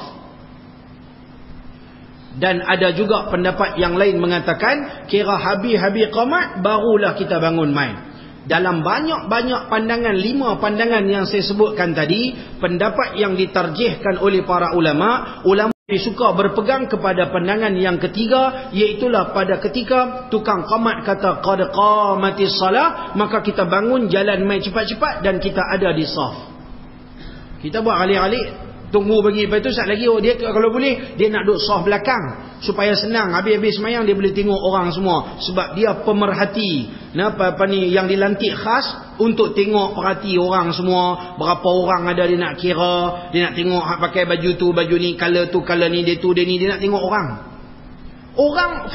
S1: Dan ada juga pendapat yang lain mengatakan kira habis qamat barulah kita bangun mai. Dalam banyak-banyak pandangan, 5 pandangan yang saya sebutkan tadi, pendapat yang ditarjihkan oleh para ulama lebih suka berpegang kepada pandangan yang ketiga, iaitulah pada ketika tukang qamat kata qad qamatis salah, maka kita bangun jalan mai cepat-cepat dan kita ada di saf. Kita buat alik-alik, tunggu bagi, lepas tu sat lagi dia kalau boleh dia nak duduk saf belakang supaya senang, habis-habis semayang dia boleh tengok orang semua, sebab dia pemerhati yang dilantik khas untuk tengok perhati orang semua, berapa orang ada dia nak kira, dia nak tengok pakai baju tu, baju ni, color tu, color ni, dia tu, dia ni, dia nak tengok orang.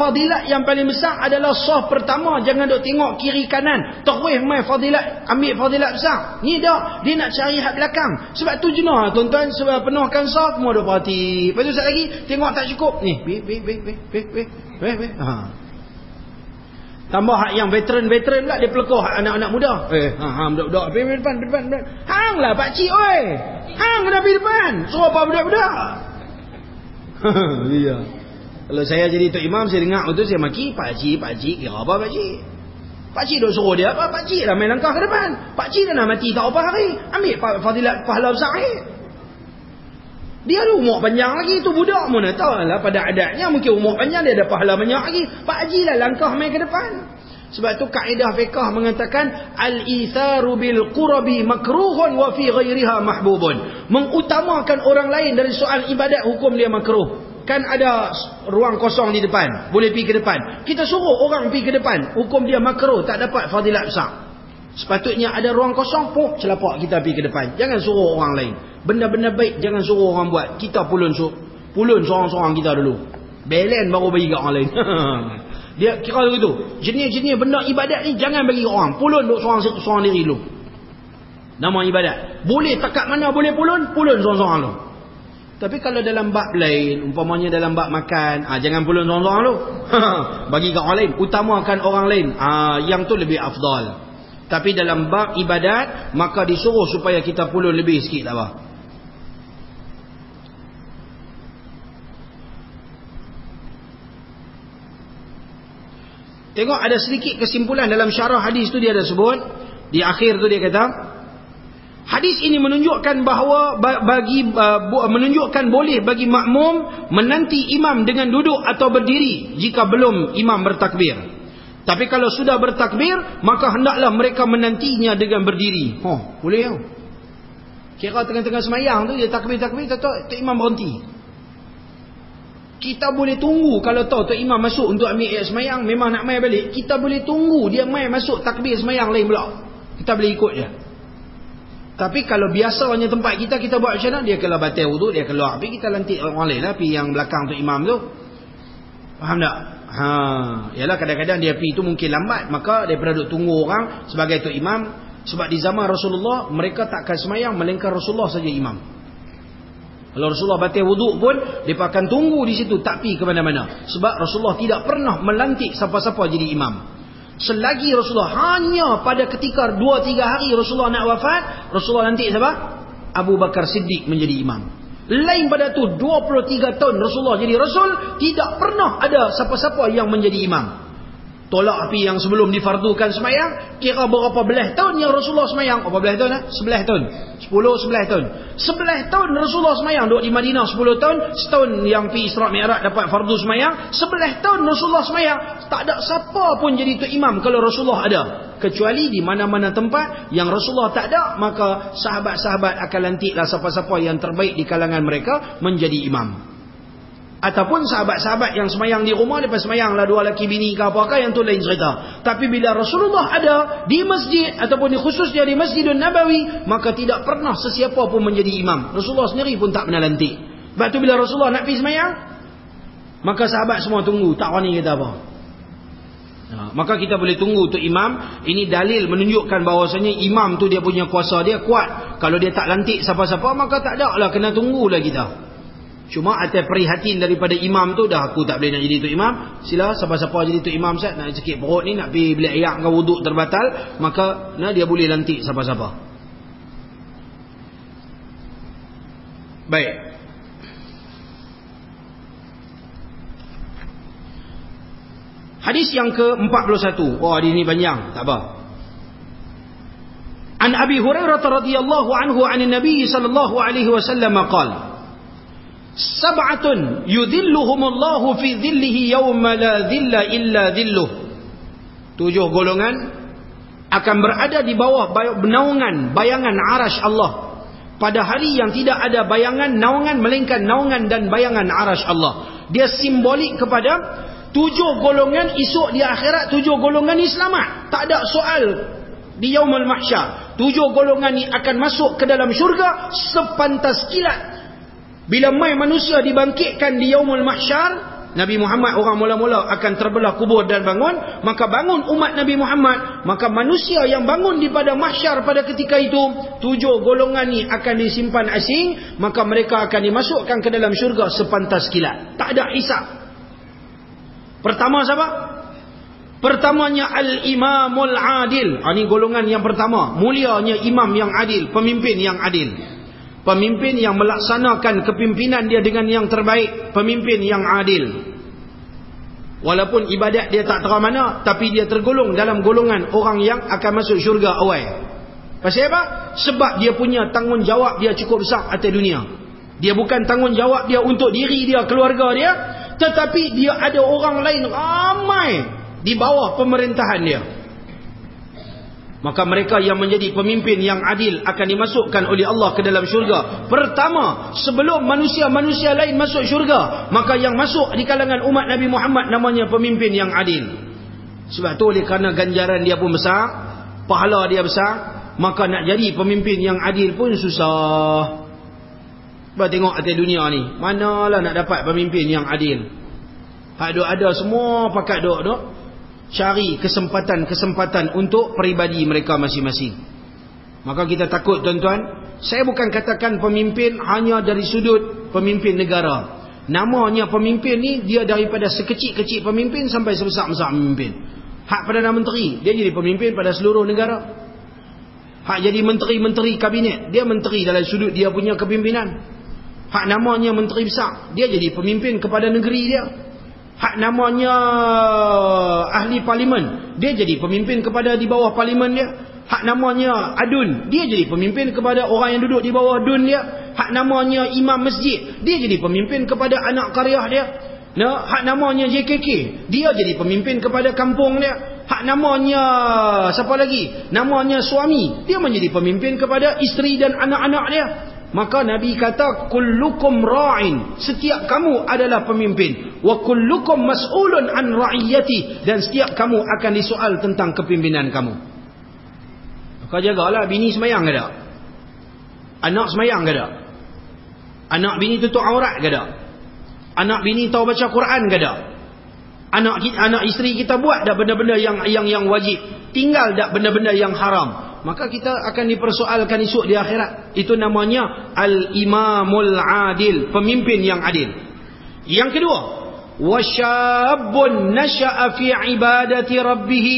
S1: Fadilat yang paling besar adalah saf pertama, jangan duk tengok kiri kanan terus mai fadilat, ambil fadilat besar ni dah, dia nak cari hak belakang. Sebab tu jenah tuan-tuan, sebab penuhkan saf semua duk perhati, lepas tu sekejap lagi tengok tak cukup ni, Tambah hak yang veteran-veteran pula dia pelekoh hak anak-anak muda. Budak-budak pergi depan. Hang lah pak cik oi. Hang kena pergi depan. Suruh apa budak-budak. Iya. Kalau saya jadi tok imam, saya dengar betul, saya maki pak cik kira apa pak cik? Pak cik duk suruh dia apa? Pak cik dah main langkah ke depan. Pak cik dah nak mati tak apa hari. Ambil fadilat pahala besar hari. Dia ada umur panjang lagi. Itu budak mana tahu lah. Pada adatnya mungkin umur panjang dia ada pahala banyak lagi. Pak haji lah langkah main ke depan. Sebab tu kaedah fiqah mengatakan al-itharu bil qurabi makruhun wa fi ghairiha mahbubun. Mengutamakan orang lain dari soal ibadat hukum dia makruh. Kan ada ruang kosong di depan, boleh pergi ke depan. Kita suruh orang pergi ke depan, hukum dia makruh, tak dapat fadilat besar. Sepatutnya ada ruang kosong, celapak kita pergi ke depan. Jangan suruh orang lain. Benda-benda baik jangan suruh orang buat. Kita pulun seorang-seorang kita dulu. Belen baru bagi kat orang lain. Dia kira begitu. Jenis-jenis benda ibadat ni jangan bagi orang. Pulun duk seorang diri dulu. Nama ibadat. Boleh takat mana boleh pulun seorang-seorang dulu. Tapi kalau dalam bab lain, umpamanya dalam bab makan, jangan pulun seorang-seorang dulu. Bagi kat orang lain, utamakan orang lain. Yang tu lebih afdal. Tapi dalam bab ibadat, maka disuruh supaya kita pulun lebih sikit, tak apa. Tengok ada sedikit kesimpulan dalam syarah hadis tu, dia ada sebut di akhir tu dia kata hadis ini menunjukkan bahawa menunjukkan boleh bagi makmum menanti imam dengan duduk atau berdiri jika belum imam bertakbir. Tapi kalau sudah bertakbir, maka hendaklah mereka menantinya dengan berdiri. Boleh tau. Kira tengah-tengah semayang tu dia takbir-takbir, tak imam berhenti. Kita boleh tunggu kalau tahu tok imam masuk untuk ambil ayat semayang, memang nak mai balik, kita boleh tunggu dia mai masuk takbir semayang lain pula. Kita boleh ikut je. Tapi kalau biasanya tempat kita buat macam mana, dia kalau batal wuduk, dia keluar. Tapi kita lantik orang lain lah, pergi yang belakang tok imam tu. Faham tak? Yalah kadang-kadang dia pergi tu mungkin lambat, maka daripada duk tunggu orang sebagai tok imam. Sebab di zaman Rasulullah, mereka takkan semayang melainkan Rasulullah saja imam. Kalau Rasulullah batal wuduk pun, mereka akan tunggu di situ, tak pergi ke mana-mana. Sebab Rasulullah tidak pernah melantik siapa-siapa jadi imam. Selagi Rasulullah, hanya pada ketika 2-3 hari Rasulullah nak wafat, Rasulullah lantik siapa? Abu Bakar Siddiq menjadi imam. Lain pada tu 23 tahun Rasulullah jadi Rasul, tidak pernah ada siapa-siapa yang menjadi imam. Tolak api yang sebelum difardukan semayang, kira berapa belah tahun yang Rasulullah semayang? Berapa belah tahun? 11 tahun. 11 tahun. 11 tahun Rasulullah semayang. Duduk di Madinah 10 tahun. Setahun yang pergi Isra' Mi'raj dapat fardu semayang. 11 tahun Rasulullah semayang. Tak ada siapa pun jadi tu imam kalau Rasulullah ada. Kecuali di mana-mana tempat yang Rasulullah tak ada, maka sahabat-sahabat akan lantiklah siapa-siapa yang terbaik di kalangan mereka menjadi imam. Ataupun sahabat-sahabat yang semayang di rumah, lepas semayanglah 2 lelaki bini ke apakah, yang tu lain cerita. Tapi bila Rasulullah ada di masjid, ataupun khususnya di Masjidun Nabawi, maka tidak pernah sesiapa pun menjadi imam. Rasulullah sendiri pun tak pernah lantik. Sebab tu bila Rasulullah nak pergi semayang, maka sahabat semua tunggu, tak wani kata apa. Maka kita boleh tunggu untuk imam. Ini dalil menunjukkan bahawasanya imam tu dia punya kuasa dia kuat. Kalau dia tak lantik siapa-siapa, maka tak ada lah, kena tunggulah kita. Cuma atas prihatin daripada imam tu, dah aku tak boleh nak jadi tok imam, sila siapa-siapa jadi tok imam Ustaz, nak sakit perut ni, nak pergi bilik ayak ke wuduk terbatal, maka dia boleh lantik siapa-siapa. Baik. Hadis yang ke-41. Hadis ni panjang, tak apa. An Abi Hurairah radhiyallahu anhu 'an Nabi sallallahu alaihi wasallam qala: Sab'atun yudhilluhumullahu fi dhillihi yawma la dhilla illa dhilluh. 7 golongan akan berada di bawah naungan bayangan arasy Allah pada hari yang tidak ada bayangan naungan melainkan naungan dan bayangan arasy Allah. Dia simbolik kepada 7 golongan esok di akhirat. 7 golongan ni selamat, tak ada soal di yaumul mahsyar. 7 golongan ni akan masuk ke dalam syurga sepantas kilat. Bila mai manusia dibangkitkan di yaumul mahsyar, Nabi Muhammad orang mula-mula akan terbelah kubur dan bangun, maka bangun umat Nabi Muhammad, maka manusia yang bangun di pada mahsyar pada ketika itu, 7 golongan ni akan disimpan asing, maka mereka akan dimasukkan ke dalam syurga sepantas kilat. Tak ada hisab. Pertama siapa? Pertamanya al-imamul adil. Ini golongan yang pertama. Mulianya imam yang adil, pemimpin yang adil. Pemimpin yang melaksanakan kepimpinan dia dengan yang terbaik, pemimpin yang adil. Walaupun ibadat dia tak terang mana, tapi dia tergolong dalam golongan orang yang akan masuk syurga awal. Pasal apa? Sebab dia punya tanggungjawab dia cukup besar atas dunia. Dia bukan tanggungjawab dia untuk diri dia, keluarga dia, tetapi dia ada orang lain ramai di bawah pemerintahan dia. Maka mereka yang menjadi pemimpin yang adil akan dimasukkan oleh Allah ke dalam syurga. Pertama, sebelum manusia-manusia lain masuk syurga, maka yang masuk di kalangan umat Nabi Muhammad namanya pemimpin yang adil. Sebab tu oleh kerana ganjaran dia pun besar, pahala dia besar, maka nak jadi pemimpin yang adil pun susah. Cuba tengok atas dunia ni, manalah nak dapat pemimpin yang adil. Hak duk ada semua pakat duk cari kesempatan-kesempatan untuk peribadi mereka masing-masing. Maka kita takut tuan-tuan, saya bukan katakan pemimpin hanya dari sudut pemimpin negara. Namanya pemimpin ni dia daripada sekecil-kecil pemimpin sampai sebesar-besar pemimpin. Hak Perdana Menteri, dia jadi pemimpin pada seluruh negara. Hak jadi menteri-menteri kabinet, dia menteri dalam sudut dia punya kepimpinan. Hak namanya menteri besar, dia jadi pemimpin kepada negeri dia. Hak namanya ahli parlimen, dia jadi pemimpin kepada di bawah parlimen dia. Hak namanya adun, dia jadi pemimpin kepada orang yang duduk di bawah adun dia. Hak namanya imam masjid, dia jadi pemimpin kepada anak qaryah dia. Hak namanya JKK, dia jadi pemimpin kepada kampung dia. Hak namanya siapa lagi? Namanya suami, dia menjadi pemimpin kepada isteri dan anak-anak dia. Maka Nabi kata kullukum ra'in, setiap kamu adalah pemimpin, wa kullukum mas'ulun an ra'iyati, dan setiap kamu akan disoal tentang kepimpinan kamu. Maka jagalah bini semayang ke tak? Anak semayang ke tak? Anak bini tutup aurat ke tak? Anak bini tahu baca Quran ke tak? Anak isteri kita buat dah benda-benda yang wajib, tinggal dah benda-benda yang haram. Maka kita akan dipersoalkan esok di akhirat. Itu namanya al-imamul adil, pemimpin yang adil. Yang kedua, wasyabun nasha'a fi ibadati rabbih,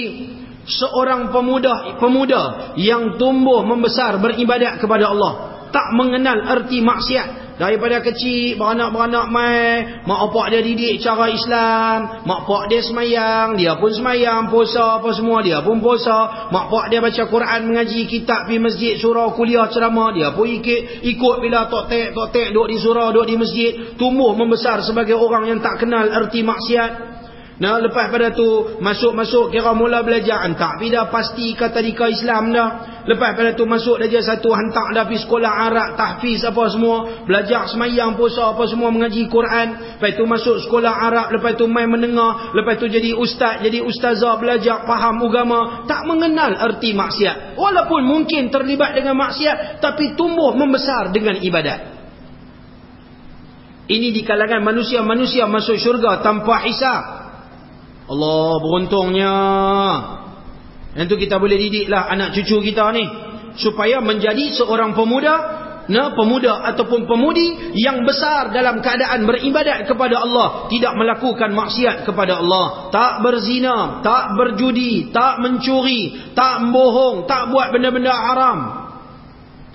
S1: seorang pemuda yang tumbuh membesar beribadat kepada Allah, tak mengenal erti maksiat. Daripada kecil beranak-beranak mai, mak opak dia didik cara Islam, mak pak dia semayang, dia pun semayang, puasa apa semua dia pun puasa, mak pak dia baca Quran, mengaji kitab, pergi masjid, surau, kuliah, ceramah, dia pun ikut bila tok-tek duduk di surau, duduk di masjid, tumbuh membesar sebagai orang yang tak kenal erti maksiat. Lepas pada tu masuk kira mula belajar, hantar pergi dah pasti kata dika Islam dah. Lepas pada tu masuk darjah 1, hantar dah pergi sekolah Arab, tahfiz apa semua, belajar semayang, puasa apa semua, mengaji Quran. Lepas tu masuk sekolah Arab, lepas tu main menengah, lepas tu jadi ustaz, jadi ustazah, belajar faham agama, tak mengenal erti maksiat. Walaupun mungkin terlibat dengan maksiat, tapi tumbuh membesar dengan ibadat. Ini di kalangan manusia-manusia masuk syurga tanpa hisab. Allah, beruntungnya. Dan tu kita boleh didiklah anak cucu kita ni supaya menjadi seorang pemuda ataupun pemudi yang besar dalam keadaan beribadat kepada Allah, tidak melakukan maksiat kepada Allah, tak berzina, tak berjudi, tak mencuri, tak membohong, tak buat benda-benda haram.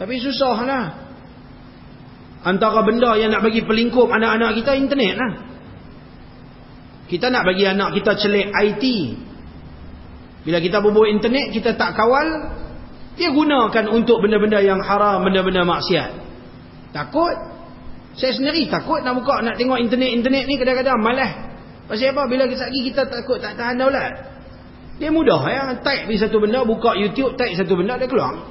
S1: Tapi susahlah. Antara benda yang nak bagi pelingkup anak-anak kita, internet lah. Kita nak bagi anak kita celik IT. Bila kita berbual internet, kita tak kawal, dia gunakan untuk benda-benda yang haram, benda-benda maksiat. Takut. Saya sendiri takut nak buka, nak tengok internet ni kadang-kadang malas. Pasal apa? Bila kita takut tak tahan daulat. Dia mudah ya. Type satu benda, buka YouTube, type satu benda, dia keluar.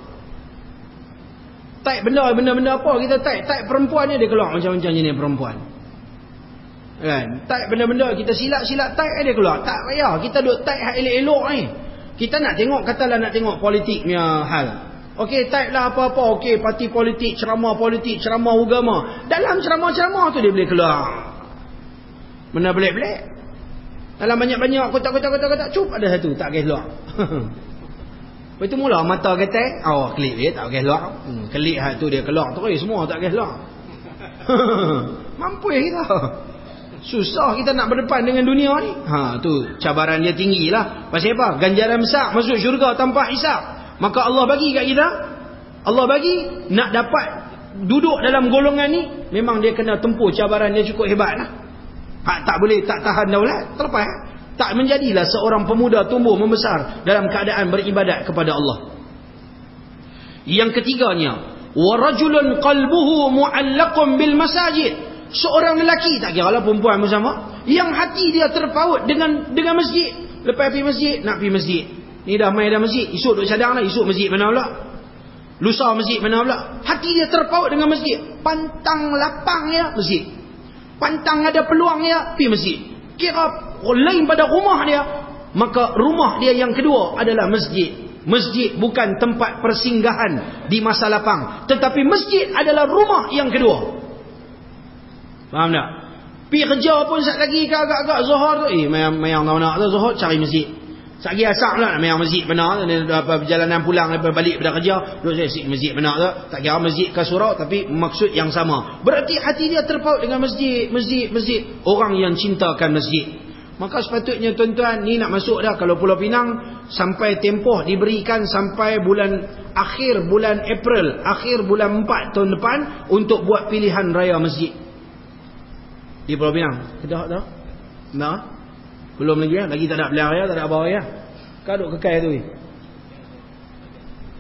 S1: Type benda-benda apa kita type perempuan ni, dia keluar macam-macam jenis perempuan. Kan? Type benda-benda, kita silap-silap type dia keluar. Tak payah, kita duk type hal elok-elok ni. Kita nak tengok, katalah nak tengok politik punya hal. Okey, type lah apa-apa. Okey, parti politik, ceramah agama. Dalam ceramah-ceramah tu dia boleh keluar benda belik-belik. Dalam banyak-banyak kotak-kotak, cup ada satu tak boleh keluar. Lepas tu mula mata kata, klik dia tak boleh keluar. Klik hal tu dia keluar terus, semua tak boleh keluar. Mampu kita. Susah kita nak berdepan dengan dunia ni. Tu cabaran dia tinggilah. Pasal apa? Ganjaran besar masuk syurga tanpa hisap. Maka Allah bagi kat kita. Allah bagi nak dapat duduk dalam golongan ni, memang dia kena tempuh cabaran dia cukup hebat lah. Tak boleh tak tahan daulat, terlepas. Tak menjadilah seorang pemuda tumbuh membesar dalam keadaan beribadat kepada Allah. Yang ketiganya, wa rajulun qalbuhu mu'allaqun bil masajid. Seorang lelaki, tak kira lah perempuan pun sama, yang hati dia terpaut dengan masjid. Lepas pergi masjid, nak pergi masjid. Ni dah main dah masjid, esok duk cadang lah, esok masjid mana pula, lusa masjid mana pula. Hati dia terpaut dengan masjid. Pantang lapang ya masjid, pantang ada peluang ya pergi masjid. Kira lain pada rumah dia, maka rumah dia yang kedua adalah masjid. Masjid bukan tempat persinggahan di masa lapang, tetapi masjid adalah rumah yang kedua. Faham tak? Pergi kerja pun sat lagi ke agak-agak Zuhur tu, mayang tahu nak tu Zuhur cari masjid. Sat lagi asar pula mayang masjid benar tu, perjalanan pulang lepas balik pada kerja, duduk saya masjid benar tu. Tak kira masjid ke surau, tapi maksud yang sama. Berarti hati dia terpaut dengan masjid. Orang yang cintakan masjid. Maka sepatutnya tuan-tuan ni nak masuk dah. Kalau Pulau Pinang sampai tempoh diberikan sampai akhir bulan April, akhir bulan 4 tahun depan untuk buat pilihan raya masjid di Pulau Pinang. Kedah tak? Nah, belum lagi lagi tak ada pilihan raya, tak ada apa raya. Kau duk kekal tu.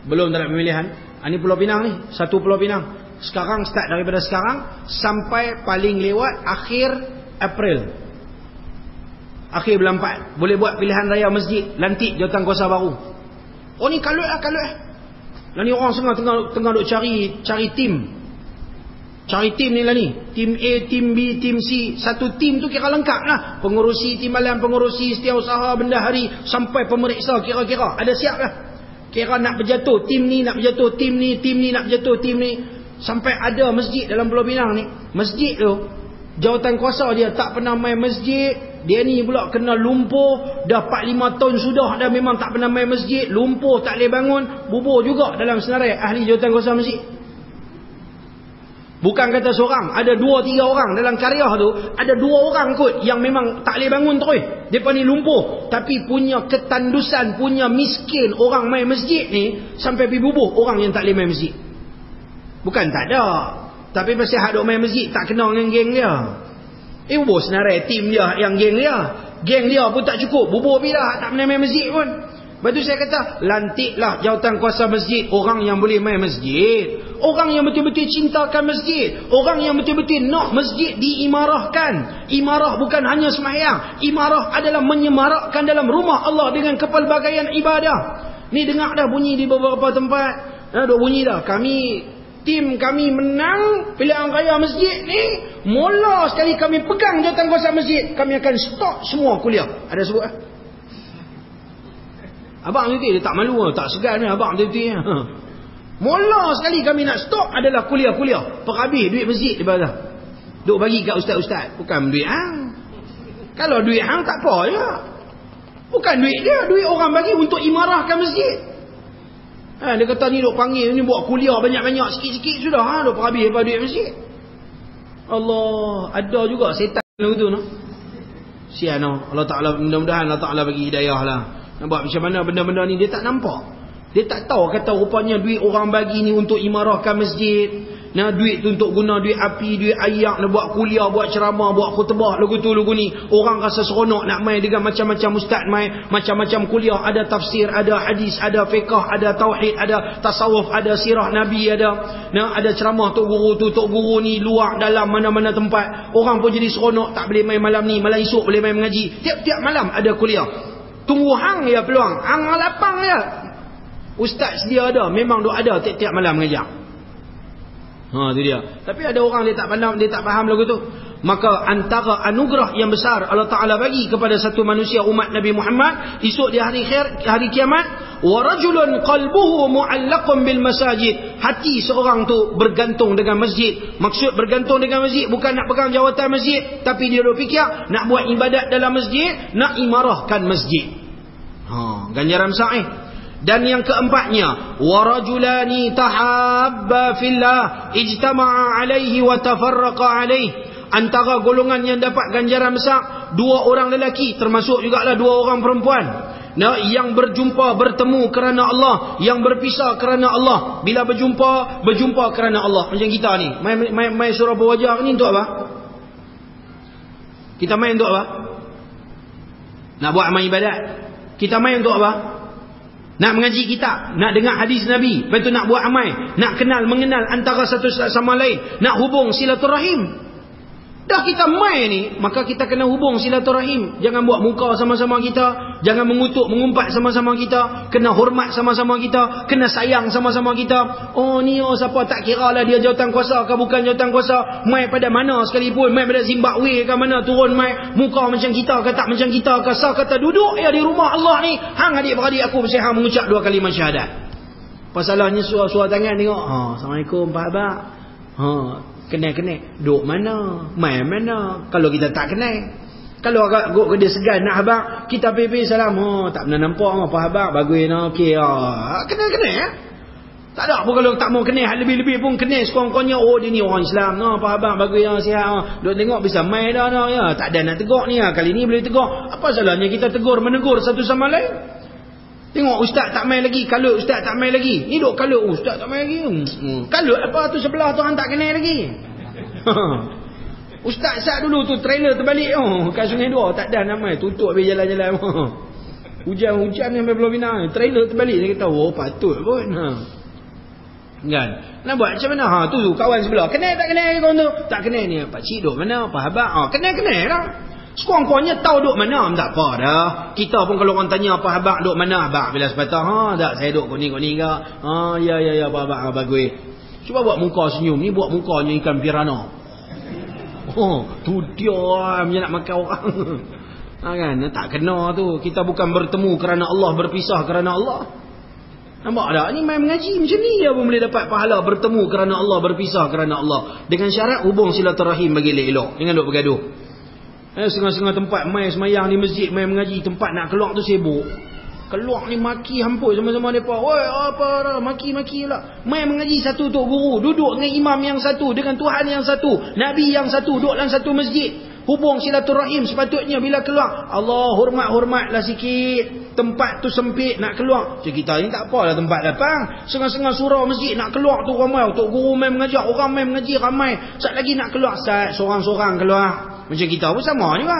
S1: Belum tak ada pemilihan. Ini Pulau Pinang ni, satu Pulau Pinang. Sekarang start daripada sekarang sampai paling lewat akhir April. Akhir bulan 4 boleh buat pilihan raya masjid, lantik jawatankuasa baru. Oh ni kalut lah. Lah ni orang tengah duk cari tim. Cari tim ni lah ni. Tim A, tim B, tim C. Satu tim tu kira lengkap lah. Pengurusi timbalan, pengurusi setiausaha, bendahari, sampai pemeriksa kira-kira. Ada siap lah. Kira nak berjatuh. Tim ni nak berjatuh. Tim ni nak berjatuh. Tim ni. Sampai ada masjid dalam Pulau Pinang ni. Masjid tu, jawatankuasa dia tak pernah main masjid. Dia ni pula kena lumpuh. Dah 4-5 tahun sudah dah memang tak pernah main masjid. Lumpuh, tak boleh bangun. Bubur juga dalam senarai ahli jawatankuasa masjid. Bukan kata seorang, ada 2-3 orang dalam karya tu, ada 2 orang kot yang memang tak boleh bangun terus. Depa ni lumpuh, tapi punya ketandusan, punya miskin orang main masjid ni sampai pergi bubuh orang yang tak boleh main masjid. Bukan tak ada, tapi pasal hak duk main masjid tak kenal dengan geng dia. Bubuh senarai tim dia yang geng dia. Geng dia pun tak cukup, bubuh pergi dah tak pernah main masjid pun. Lepas tu saya kata, lantiklah jawatankuasa masjid orang yang boleh main masjid. Orang yang betul-betul cintakan masjid. Orang yang betul-betul nak masjid diimarahkan. Imarah bukan hanya sembahyang. Imarah adalah menyemarakkan dalam rumah Allah dengan kepelbagaian ibadah. Ni dengar dah bunyi di beberapa tempat. Dah bunyi dah. Tim kami menang pilihan raya masjid ni. Mula sekali kami pegang jawatankuasa masjid, kami akan stop semua kuliah. Ada sebut lah. Abang tu dia tak malu, tak segan ni abang tu. Mula sekali kami nak stop adalah kuliah-kuliah. Perhabis duit masjid di bawah. Duk bagi kat ustaz-ustaz. Bukan duit hang. Kalau duit hang tak apa je. Bukan duit dia, duit orang bagi untuk imarahkan masjid. Dia kata ni duk panggil ni buat kuliah banyak-banyak sikit-sikit sudah. Duk perhabis daripada duit masjid. Allah, ada juga setan begitu no. Sian no. Allah Taala, mudah-mudahan Allah Taala bagi hidayah lah. Nampak macam mana benda-benda ni dia tak nampak. Dia tak tahu kata rupanya duit orang bagi ni untuk imarahkan masjid. Nah, duit tu untuk guna duit api, duit ayak, nak buat kuliah, buat ceramah, buat khutbah, lagu tu lagu ni. Orang rasa seronok nak main dengan macam-macam ustaz main, macam-macam kuliah, ada tafsir, ada hadis, ada fiqh, ada tauhid, ada tasawuf, ada sirah Nabi, ada ceramah tok guru ni luar dalam mana-mana tempat. Orang pun jadi seronok, tak boleh main malam ni, malam esok boleh main mengaji. Tiap-tiap malam ada kuliah. Tunggu hang ya peluang. Hang lapang ya. Ustaz dia ada, memang duk ada tiap-tiap malam mengajar. Tu dia. Tapi ada orang dia tak pandang, dia tak faham lagu tu. Maka antara anugerah yang besar Allah Taala bagi kepada satu manusia umat Nabi Muhammad esok di hari kiamat, wa rajulun qalbuhu mu'allaqun bil masajid. Hati seorang tu bergantung dengan masjid. Maksud bergantung dengan masjid bukan nak pegang jawatan masjid, tapi dia duk fikir nak buat ibadat dalam masjid, nak imarahkan masjid. Ganjaran besar Dan yang keempatnya, warajulani tahabba fillah ijtama'a alaihi wa tafarraqa alaihi. antara golongan yang dapat ganjaran besar 2 orang lelaki, termasuk jugalah 2 orang perempuan. Nah, yang berjumpa bertemu kerana Allah, yang berpisah kerana Allah. Bila berjumpa kerana Allah. Macam kita ni, main surah berwajah ni untuk apa? Kita main untuk apa? Nak buat amal ibadat. Kita main untuk apa? Nak mengaji kitab, nak dengar hadis Nabi, lepas tu nak buat amal, nak mengenal antara satu sama lain, nak hubung silaturahim. Dah kita main ni, maka kita kena hubung silaturahim. Jangan buat muka sama-sama kita, jangan mengutuk mengumpat sama-sama kita, kena hormat sama-sama kita, kena sayang sama-sama kita. Oh ni siapa, tak kira lah dia jawatan kuasa ke bukan jawatan kuasa, mai pada mana sekalipun, mai pada Zimbabwe ke mana, turun mai muka macam kita ke tak macam kita ke, sah kata duduk ya di rumah Allah ni, hang adik-beradik aku mesti hang mengucap 2 kalimah syahadat. Pasalnya suara tangan tengok, Assalamualaikum Pak Abang. Kenal-kenal, duk mana, main mana. Kalau kita tak kenal, kalau agak dia segan nak abang, kita pergi salam, tak pernah nampak Pak Abang, bagus nak okey. Kenal-kenal. Tak ada pun kalau tak mau kenal, lebih-lebih pun kenal sekurang-kurangnya, dia ni orang Islam, Pak Abang bagus sihat. Duk tengok bisa main dah ya. Tak ada nak tegur ni, kali ni boleh tegur. Apa salahnya kita menegur satu sama lain? Tengok ustaz tak main lagi, kalut ustaz tak main lagi. Ni duk kalut ustaz tak main lagi. Kalut apa tu sebelah tu hang tak kenal lagi. Ustaz sat dulu tu trailer terbalik kat Sungai Dua, tak ada nama, tutup habis jalan-jalan. Hujan sampai Pulau Pinang, trailer terbalik. Dia kata patut pun. Kan? Nak buat macam mana? Tu kawan sebelah. Kenal tak kenal kawan tu? Tak kenal ni. Pak cik duk mana? Pak Abang. Kenal-kenal lah. Sekurang-kurangnya tahu duk mana, tak apa dah. Kita pun kalau orang tanya apa Abang duk mana, Abang bila sepatah, tak saya duk koni ke. Ya Pak Abang bagus. Cuba buat muka senyum ni, buat mukanya ikan piranha. Tu dia macam nak makan orang. Kan, tak kena tu. Kita bukan bertemu kerana Allah, berpisah kerana Allah. Nampak tak? Ni main mengaji macam ni dia pun boleh dapat pahala bertemu kerana Allah, berpisah kerana Allah. Dengan syarat hubung silaturahim bagi elok. Jangan duk bergaduh. Setengah-setengah tempat main semayang di masjid, main mengaji, tempat nak keluar tu sibuk. Keluar ni maki hampur sama-sama mereka. Woi apa dah, maki-maki pula. Main mengaji satu tok guru, duduk dengan imam yang satu, dengan Tuhan yang satu, Nabi yang satu, duduk dalam satu masjid. Hubung silaturahim sepatutnya bila keluar. Allah hormat-hormatlah sikit. Tempat tu sempit nak keluar. Macam kita ni tak apalah tempat lapang. Setengah-setengah surau masjid nak keluar tu ramai. Tok guru main mengajar, orang main mengaji ramai. Sat lagi nak keluar, sat seorang-seorang keluar. Macam kita pun sama juga.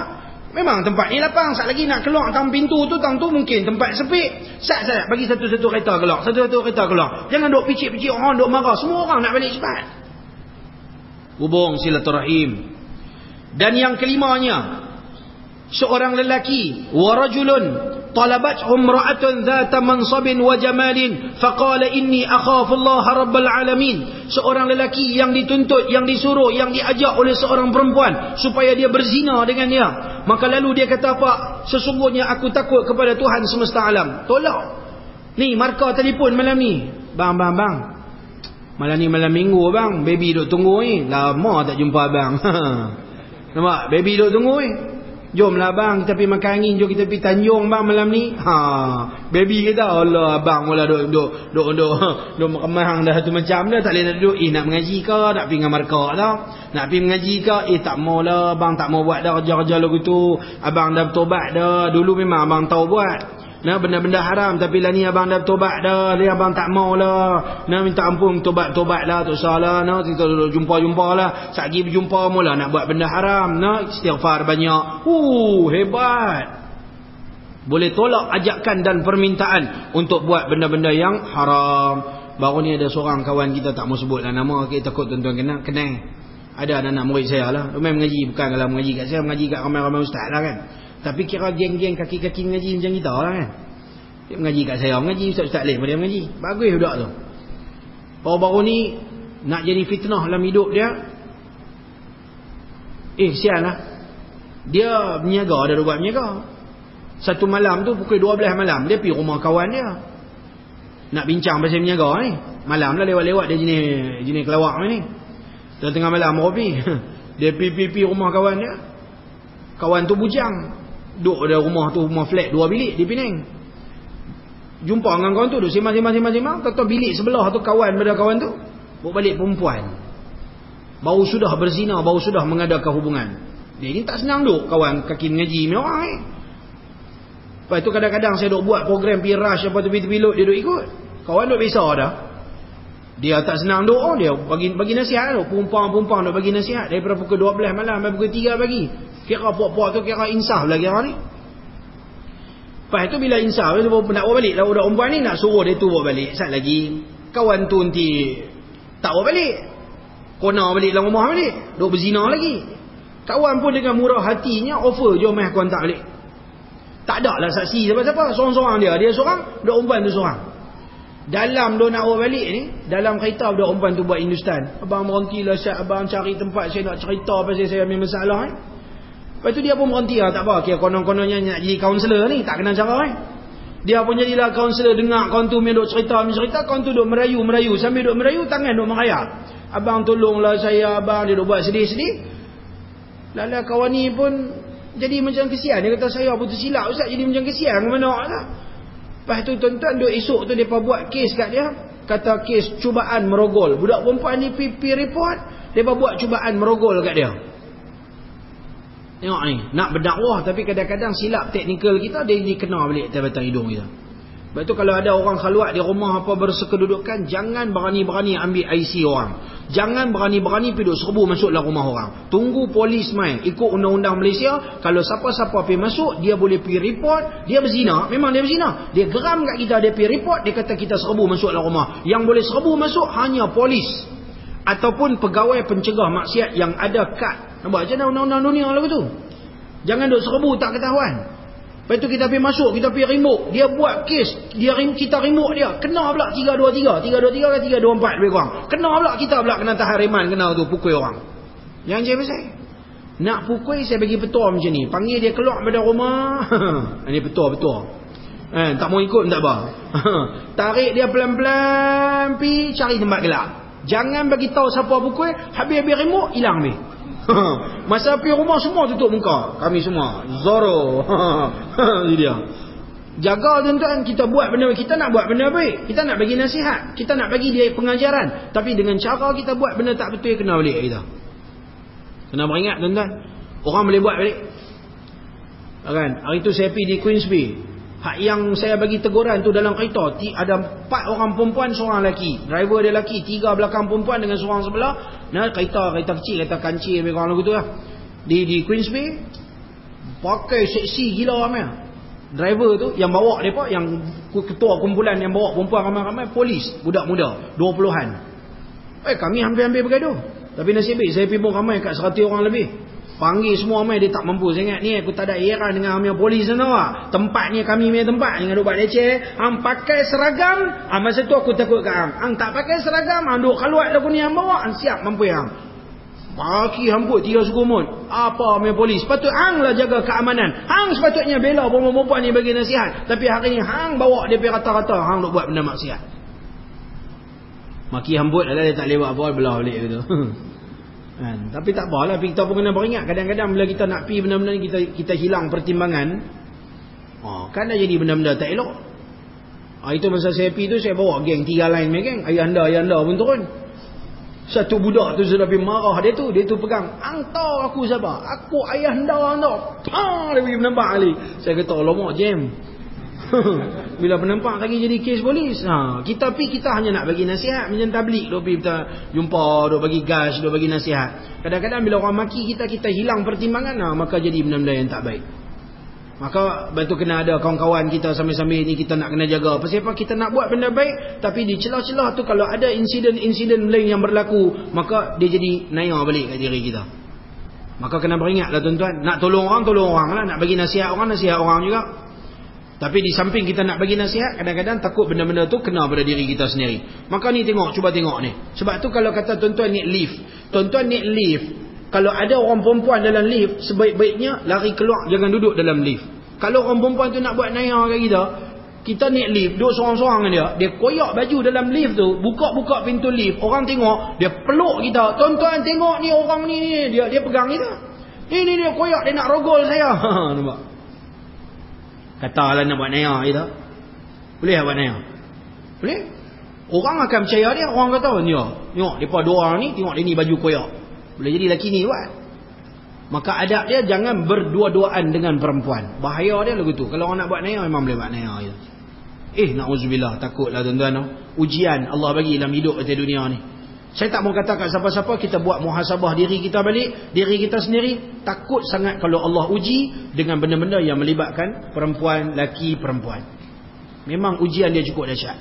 S1: Memang tempat ni lapang, sat lagi nak keluar tang pintu tu mungkin tempat sempit. Sat bagi satu-satu kereta keluar, satu-satu kereta keluar. Jangan duk picit-picit orang, duk marah. Semua orang nak balik cepat. Hubung silaturahim. Dan yang kelimanya, seorang lelaki, wa rajulun talabat umra'atun dhata mansabin wa jamalin faqala inni akhafu Allah rabbal alamin. Seorang lelaki yang dituntut, yang disuruh, yang diajak oleh seorang perempuan supaya dia berzina dengan dia. Maka lalu dia kata apa? Sesungguhnya aku takut kepada Tuhan semesta alam. Tolak. Ni markah telefon malam ni. Bang. Malam ni malam minggu bang. Baby duk tunggu ni. Lama tak jumpa abang. Nampak? Baby duk tunggu ni. Jomlah bang, kita pergi makan angin, jom kita pergi Tanjung bang malam ni. Baby kata, Allah abang mula duk kemang dah satu macam dah, tak boleh nak duduk. Nak mengaji ke, nak pergi dengan markah tau. Nak pergi mengaji ke, tak mau lah bang, tak mau buat dah kerja-kerja lagu tu. Abang dah bertobat dah, dulu memang abang tahu buat. Nah, benda-benda haram, tapi lah ni abang dah bertobat dah, ni abang tak mau lah. Nah, minta ampun, tobat lah, tak salah. Nah, kita duduk jumpa lah. Sagi berjumpa mula nak buat benda haram. Nah, istighfar banyak. Hebat. Boleh tolak ajakan dan permintaan untuk buat benda-benda yang haram. Baru ni ada seorang kawan kita, tak mau sebutlah nama, kita takut tuan-tuan kenal. Ada anak murid saya lah. Memang mengaji, bukan kalau mengaji kat saya, mengaji kat ramai-ramai ustaz lah kan. Tapi kira geng-geng kaki-kaki mengaji macam kita lah kan. Dia mengaji kat saya, mengaji ustaz-ustaz lain pun dia mengaji. Bagus budak tu. Baru-baru ni nak jadi fitnah dalam hidup dia. Sial lah. Dia berniaga, ada buat berniaga. Satu malam tu pukul 12 malam dia pergi rumah kawan dia. Nak bincang pasal berniaga ni. Malam lah lewat-lewat dia jenis kelawak ni. Tengah malam kopi. Dia pergi rumah kawan dia. Kawan tu bujang. Duduk ada rumah tu, rumah flat 2 bilik di Penang. Jumpa dengan kawan tu, duduk simang. Tahu bilik sebelah tu kawan pada kawan tu bawa balik perempuan. baru sudah berzina, baru sudah mengadakan hubungan. Dia ni tak senang duk kawan kaki mengaji ni orang Lepas tu kadang-kadang saya duk buat program pergi rush apa tepi-tepi lot, dia duk ikut. Kawan duk biasa dah. Dia tak senang duk, dia bagi nasihat tu. Pumpang-pumpang duk bagi nasihat daripada pukul 12 malam sampai pukul 3 pagi. Kira puak-puak tu kira insaf lagi orang ni. Lepas tu bila insaf tu nak bawa balik lah budak perempuan ni, nak suruh dia tu bawa balik. Sat lagi kawan tu nanti tak bawa balik, kona balik dalam rumah balik, duk berzina lagi. Kawan pun dengan murah hatinya offer, jom aku hantar balik. Tak ada lah saksi siapa-siapa, seorang-seorang dia seorang, budak perempuan tu seorang. Dalam dia nak bawa balik ni, dalam kereta budak perempuan tu buat Hindustan. Abang berhenti lah Syed, abang cari tempat saya nak cerita pasal saya ambil masalah ni. Lepas tu dia pun berhenti lah, tak apa, kira konon-kononnya nak jadi kaunselor ni, tak kena cara ni. Dia pun jadilah kaunselor, dengar kawan tu main duk cerita, kawan tu duk merayu, sambil duk merayu, tangan duk merayap. Abang tolonglah saya, abang, dia duk buat sedih-sedih. Lala kawan ni pun jadi macam kesian. Dia kata saya putus silap Ustaz, jadi macam kesian ke mana lah. Lepas tu tuan-tuan duk esok tu mereka buat kes kat dia. Kata kes cubaan merogol. Budak perempuan ni pergi report, mereka buat cubaan merogol kat dia. Tengok ni, nak berdakwah tapi kadang-kadang silap teknikal kita, dia kena balik atas batang hidung kita. Sebab tu kalau ada orang khaluat di rumah apa bersekedudukan, jangan berani-berani ambil IC orang. Jangan berani-berani pergi serbu masuk dalam rumah orang. Tunggu polis main. Ikut undang-undang Malaysia, kalau siapa-siapa pergi masuk, dia boleh pergi report. Dia berzina, memang dia berzina. Dia geram kat kita, dia pergi report, dia kata kita serbu masuk dalam rumah. Yang boleh serbu masuk hanya polis ataupun pegawai pencegah maksiat yang ada kad. Nampak macam mana undang-undang dunia lagu tu. Jangan duk serbu tak ketahuan. Lepas tu kita pergi masuk, kita pergi remuk. Dia buat kes, kita remuk dia. Kena pula 323. 323 ke 324 lebih kurang. Kena pula, kita pula kena tahan reman, kena tu pukul orang. Yang je pasal nak pukul, saya bagi petua macam ni. Panggil dia keluar pada rumah. Ini petua-petua. Tak mau ikut tak apa. Tarik dia pelan-pelan, pergi cari tempat gelap. Jangan bagi tahu siapa pukul, habis-habis remuk, hilang habis. Masa pergi rumah semua tutup muka. Kami semua Zoro. Itu dia. Jaga tuan-tuan, kita buat benda, kita nak buat benda baik, kita nak bagi nasihat, kita nak bagi dia pengajaran, tapi dengan cara kita buat benda tak betul, kena balik kita. Kena beringat tuan-tuan, orang boleh buat balik kan. Hari tu saya pergi di Queensway, hak yang saya bagi teguran tu dalam kereta, ada 4 orang perempuan, seorang lelaki. Driver dia lelaki, 3 belakang perempuan dengan seorang sebelah. Nah, kereta kecil, kereta kancil lebih kurang lagu tu lah. Di Queensway, pakai seksi gila ramai. Driver tu yang bawa depa, yang ketua kumpulan yang bawa perempuan ramai-ramai, polis, budak muda 20-an. Kami hampir-hampir bergaduh. Tapi nasib baik saya pergi pun ramai kat 100 orang lebih. Panggil semua ramai, dia tak mampu. Saya ingat ni aku tak ada heran dengan amir polis tu awak. Tempatnya kami punya tempat, jangan duk buat leceh. Hang pakai seragam, masa tu aku takut kat hang. Hang tak pakai seragam, hang duk keluar lagu ni hang bawa, hang siap mampu hang. Baki hamput 3 suku mun. Apa amir polis? Patut hang lah jaga keamanan. Hang sepatutnya bela perempuan ni bagi nasihat. Tapi hari ni hang bawa dia pergi rata-rata, hang duk buat benda maksiat. Maki hamput adalah dia tak lewat apa, belah balik gitu. Kan? Tapi tak apalah, kita pun kena beringat. Kadang-kadang bila kita nak pergi benda-benda ni, kita hilang pertimbangan. Kan dah jadi benda-benda tak elok. Itu masa saya pergi tu, saya bawa geng 3 line main geng. Ayah-anda pun turun. Satu budak tu sudah pergi marah dia tu pegang, hang tahu aku siapa? Aku ayah-anda. Dia pergi menampak kali. Saya kata alamak jam. Bila penampak lagi jadi kes polis. Kita pergi, kita hanya nak bagi nasihat. Macam tablik duk pergi kita jumpa, duk bagi gas, duk bagi nasihat. Kadang-kadang bila orang maki kita hilang pertimbangan, maka jadi benda-benda yang tak baik. Maka betul kena ada kawan-kawan kita sambil-sambil ni, kita nak kena jaga. Pasal apa? Kita nak buat benda baik, tapi di celah-celah tu kalau ada insiden-insiden lain yang berlaku, maka dia jadi naya balik kat diri kita. Maka kena beringatlah tuan-tuan. Nak tolong orang lah. Nak bagi nasihat orang juga. Tapi di samping kita nak bagi nasihat, kadang-kadang takut benda-benda tu kena pada diri kita sendiri. Maka ni cuba tengok ni. Sebab tu kalau kata tuan-tuan naik lift, kalau ada orang perempuan dalam lift, sebaik-baiknya lari keluar, jangan duduk dalam lift. Kalau orang perempuan tu nak buat naya kat kita naik lift, duduk seorang-seorang dengan dia koyak baju dalam lift tu, buka-buka pintu lift, orang tengok, dia peluk kita. Tuan-tuan tengok ni orang ni, dia pegang kita. Ni dia koyak, dia nak rogol saya. Nampak? Katalah nak buat naya kita. Boleh tak buat naya? Boleh. Orang akan percaya dia. Orang kata, tengok, mereka 2 orang ni, tengok dia ni baju koyak. Boleh jadi lelaki ni buat. Maka adab dia jangan berdua-duaan dengan perempuan. Bahaya dia lagu tu. Kalau orang nak buat naya memang boleh buat naya je. Na'udzubillah, takutlah tuan-tuan. Ujian Allah bagi dalam hidup atas dunia ni. Saya tak mau kata kat siapa-siapa, kita buat muhasabah diri kita balik, diri kita sendiri. Takut sangat kalau Allah uji dengan benda-benda yang melibatkan perempuan, laki, perempuan. Memang ujian dia cukup dahsyat.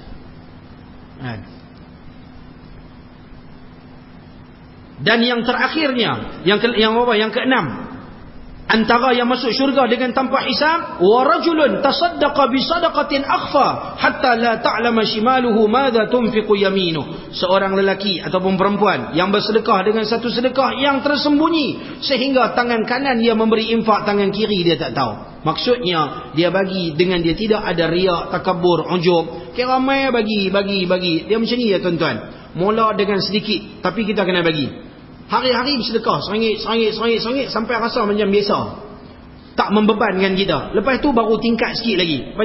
S1: Dan yang terakhirnya, yang keenam, antara yang masuk syurga dengan tanpa hisab, wa rajulun tasaddaqa bi sadaqatin akhfa hatta la ta'lama shimaluhu madza tunfiqu yaminuhu. Seorang lelaki ataupun perempuan yang bersedekah dengan satu sedekah yang tersembunyi sehingga tangan kanan dia memberi infak, tangan kiri dia tak tahu. Maksudnya dia bagi dengan dia tidak ada riak, takabur, ujub. Kira ramai bagi. Dia macam ni ya tuan-tuan. Mula dengan sedikit tapi kita kena bagi. Hari-hari bersedekah, seringgit sampai rasa macam biasa. Tak membebankan kita. Lepas tu baru tingkat sikit lagi.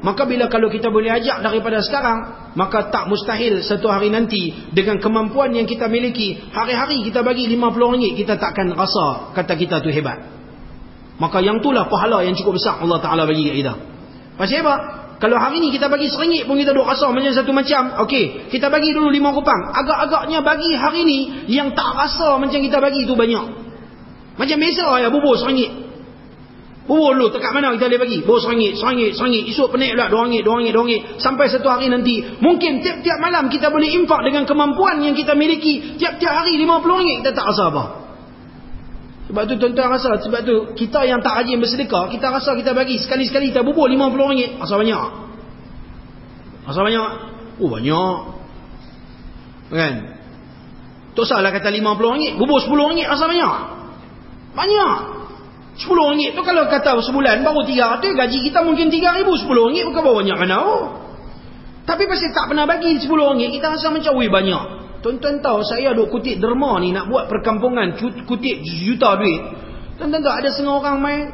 S1: Maka bila kalau kita boleh ajak daripada sekarang, maka tak mustahil satu hari nanti dengan kemampuan yang kita miliki, hari-hari kita bagi RM50, kita takkan rasa kata kita tu hebat. Maka yang itulah pahala yang cukup besar Allah Ta'ala bagi kat kita. Pasal apa? Kalau hari ni kita bagi RM1 pun kita duk rasa macam satu macam. Okey, kita bagi dulu RM5. Agak-agaknya bagi hari ni yang tak rasa macam kita bagi tu banyak. Macam biasa ya, bubur RM1. Bubur dulu dekat mana kita boleh bagi? Bubur RM1. Esok penik pula RM2. Sampai satu hari nanti, mungkin tiap-tiap malam kita boleh infak dengan kemampuan yang kita miliki. Tiap-tiap hari RM50 kita tak rasa apa. Sebab tu tuan-tuan rasa, sebab tu kita yang tak rajin bersedekah, kita rasa kita bagi sekali-sekali kita bubur RM50. Rasa banyak. Oh banyak. Kan? Tak salah kata RM50, bubur RM10 rasa banyak. RM10 tu kalau kata sebulan baru 300, gaji kita mungkin RM3,000. RM10 bukan banyak mana. Tapi pasal tak pernah bagi RM10, kita rasa macam banyak. Tuan-tuan tahu saya duk kutip derma ni nak buat perkampungan, kutip juta duit. Tuan-tuan tahu ada setengah orang main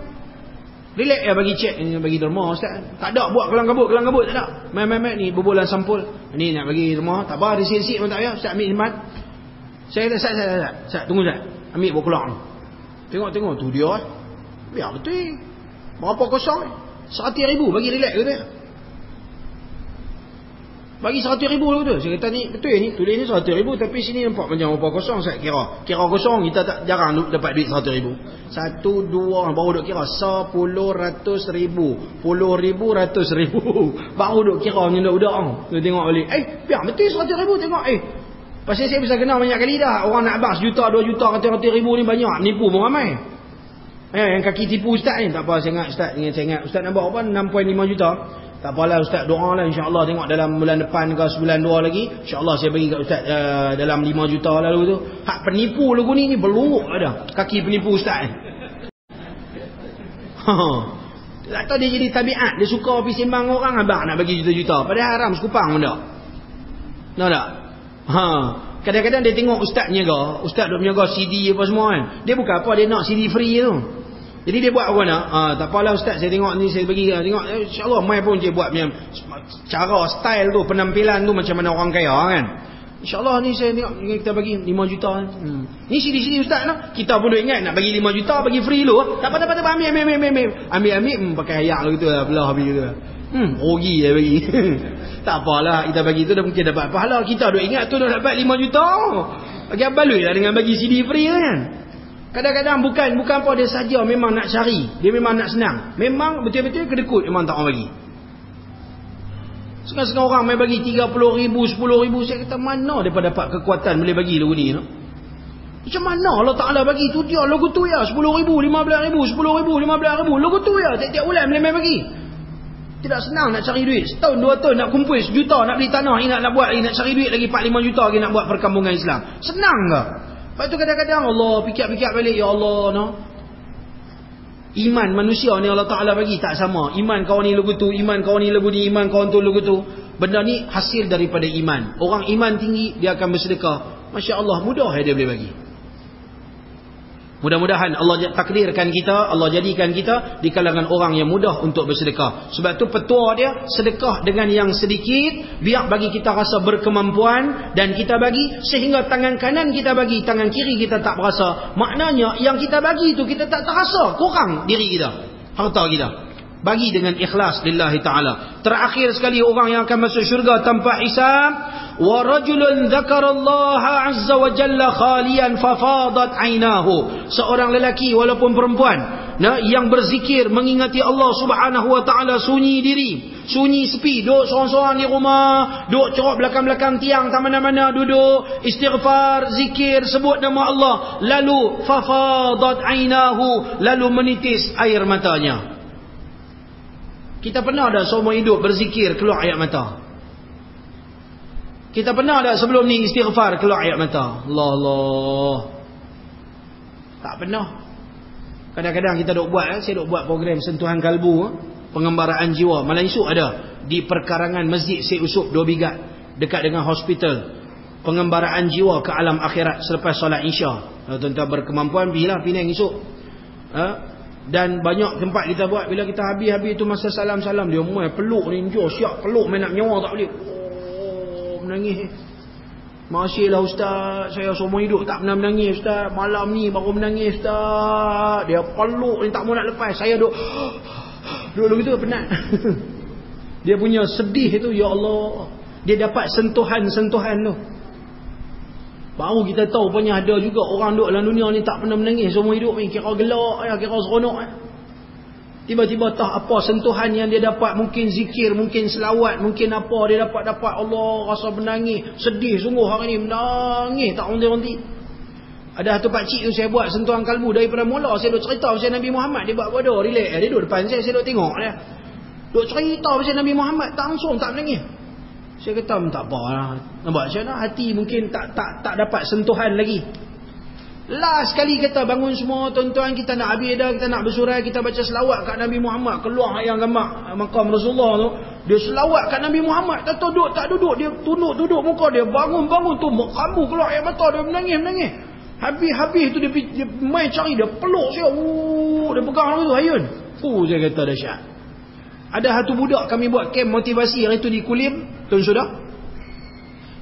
S1: relax ya bagi cek ni, bagi derma ustaz. Tak ada buat kelang kabut tak ada. Main ni berbulan sampul. Ni nak bagi derma, tak apa, risik-risik pun tak payah. Ustaz ambil simpan. Saya tunggu ustaz. Ambil bawa keluar. Tengok tu dia. Biar betul. Berapa kosong? 100,000 bagi relax kata. Bagi 100,000 tu. Saya kata ni betul ni, tulis ni 100,000 tapi sini nampak macam apa kosong. Saya kira kosong, kita tak jarang dapat duit 100,000. 1 2 baru duk kira 10 100,000, 10,000 100,000. Baru duk kira ni budak-budak. Tu tengok balik. Biar betul 100,000 tengok. Pasal saya bisa kenal banyak kali dah. Orang nak bang 1 juta 2 juta kata 100,000 ni banyak, nipu pun ramai. Yang kaki tipu ustaz ni tak apa, saya ingat ustaz nak buat apa 6.5 juta. Tak apalah ustaz, doa lah insya-Allah, tengok dalam bulan depan ke sebulan 2 lagi insya-Allah saya bagi kat ustaz dalam 5 juta lalu tu. Hak penipu lagu ni berlunguk ada kaki penipu ustaz ni. Tak tahu dia jadi tabiat, dia suka pergi sembang orang abang nak bagi juta-juta padahal haram sekupang pun tak. Tahu tak? Kadang-kadang dia tengok ustaz menyaga, ustaz duk menyaga CD apa semua kan. Dia bukan apa, dia nak CD free tu. Jadi dia buat apa nak? Tak apalah ustaz, saya tengok ni, saya bagi tengok insya-Allah mai pun dia buat macam cara style tu, penampilan tu macam mana orang kaya kan. Insya-Allah ni saya tengok kita bagi 5 juta. Ni CD ustaz nak. Kita pun dah ingat nak bagi 5 juta bagi free lu. Tak apa ambil pakai ayak gitu lah, belah habis gitu. Rugi dia bagi. Tak apalah, kita bagi tu dah mungkin dapat pahala. Kita dah ingat tu dah dapat 5 juta. Bagi baloi lah dengan bagi CD free kan. Kadang-kadang bukan apa dia saja memang nak cari, dia memang nak senang. Memang betul-betul kedekut memang tak orang bagi. Setengah-setengah orang main bagi 30,000, 10,000, saya kata mana depa dapat kekuatan boleh bagi lagu ni no? Macam mana Allah Taala bagi tu dia lagu tu ya 10,000, 15,000, 10,000, 15,000 lagu tu ya tiap-tiap bulan boleh main bagi. Tidak senang nak cari duit. Setahun 2 tahun nak kumpul 1 juta nak beli tanah, nak buat lagi, nak cari duit lagi 4-5 juta lagi nak buat perkampungan Islam. Senang ke? Lepas tu kadang-kadang Allah fikir-fikir balik, ya Allah no. Iman manusia ni Allah Ta'ala bagi tak sama. Iman kau ni lagu tu, iman kau ni lagu ni, iman kau tu lagu tu. Benda ni hasil daripada iman. Orang iman tinggi dia akan bersedekah. Masya Allah mudah dia boleh bagi. Mudah-mudahan Allah takdirkan kita, Allah jadikan kita di kalangan orang yang mudah untuk bersedekah. Sebab tu petua dia, sedekah dengan yang sedikit, biar bagi kita rasa berkemampuan, dan kita bagi sehingga tangan kanan kita bagi, tangan kiri kita tak berasa. Maknanya yang kita bagi tu kita tak terasa kurang diri kita, harta kita. Bagi dengan ikhlas lillahi ta'ala. Terakhir sekali orang yang akan masuk syurga tanpa hisab, wa rajulun dzakarallaha azza wa jalla khalian fafadat ainahu. Seorang lelaki walaupun perempuan, yang berzikir mengingati Allah Subhanahu wa taala sunyi diri, sunyi sepi, duduk seorang-seorang di rumah, duduk cerok belakang-belakang tiang, tak mana-mana duduk, istighfar, zikir, sebut nama Allah, lalu fafadat ainahu, lalu menitis air matanya. Kita pernah dah seumur hidup berzikir keluar air mata? Kita pernah dah sebelum ni istighfar keluar air mata? Allah. Tak pernah. Kadang-kadang kita duk buat, saya duk buat program sentuhan kalbu, pengembaraan jiwa. Malam esok ada di perkarangan Masjid Syed Usop 2 Bigat dekat dengan hospital. Pengembaraan jiwa ke alam akhirat selepas solat Isya. Tuan-tuan berkemampuan pergilah Penang esok. Dan banyak tempat kita buat. Bila kita habis tu masa salam-salam, dia main peluk ni, jom siap peluk, main nak nyawa tak boleh. Menangis. Masihlah ustaz, saya seumur hidup tak pernah menangis ustaz, malam ni baru menangis ustaz. Dia peluk ni tak mau nak lepas. Saya duk gitu penat. Dia punya sedih tu, ya Allah, dia dapat sentuhan-sentuhan tu. Baru kita tahu punya ada juga orang duk dalam dunia ni tak pernah menangis seumur hidup ni. Kira gelak, kira seronok. Tiba-tiba tak apa sentuhan yang dia dapat. Mungkin zikir, mungkin selawat, mungkin apa dia dapat. Allah rasa menangis. Sedih sungguh hari ni, menangis tak henti-henti. Ada satu pakcik tu saya buat sentuhan kalbu daripada mula. Saya duk cerita pasal Nabi Muhammad. Dia buat bodoh, relax. Dia duduk depan saya duk tengok dia. Duk cerita pasal Nabi Muhammad, tak langsung tak menangis. Saya kata tak apalah. Nampak macam mana hati mungkin tak dapat sentuhan lagi. Last sekali kata bangun semua tuan-tuan, kita nak habis dah, kita nak bersurai, kita baca selawat kat Nabi Muhammad. Keluar yang gambar makam Rasulullah tu, dia selawat kat Nabi Muhammad. Tak duduk, dia tunduk muka dia, bangun tu kambu keluar air mata, dia menangis. Habis tu dia main cari, dia peluk saya. Dia pegang tu hayun. Saya kata dahsyat. Ada satu budak kami buat camp motivasi hari tu di Kulim, tuan sudah.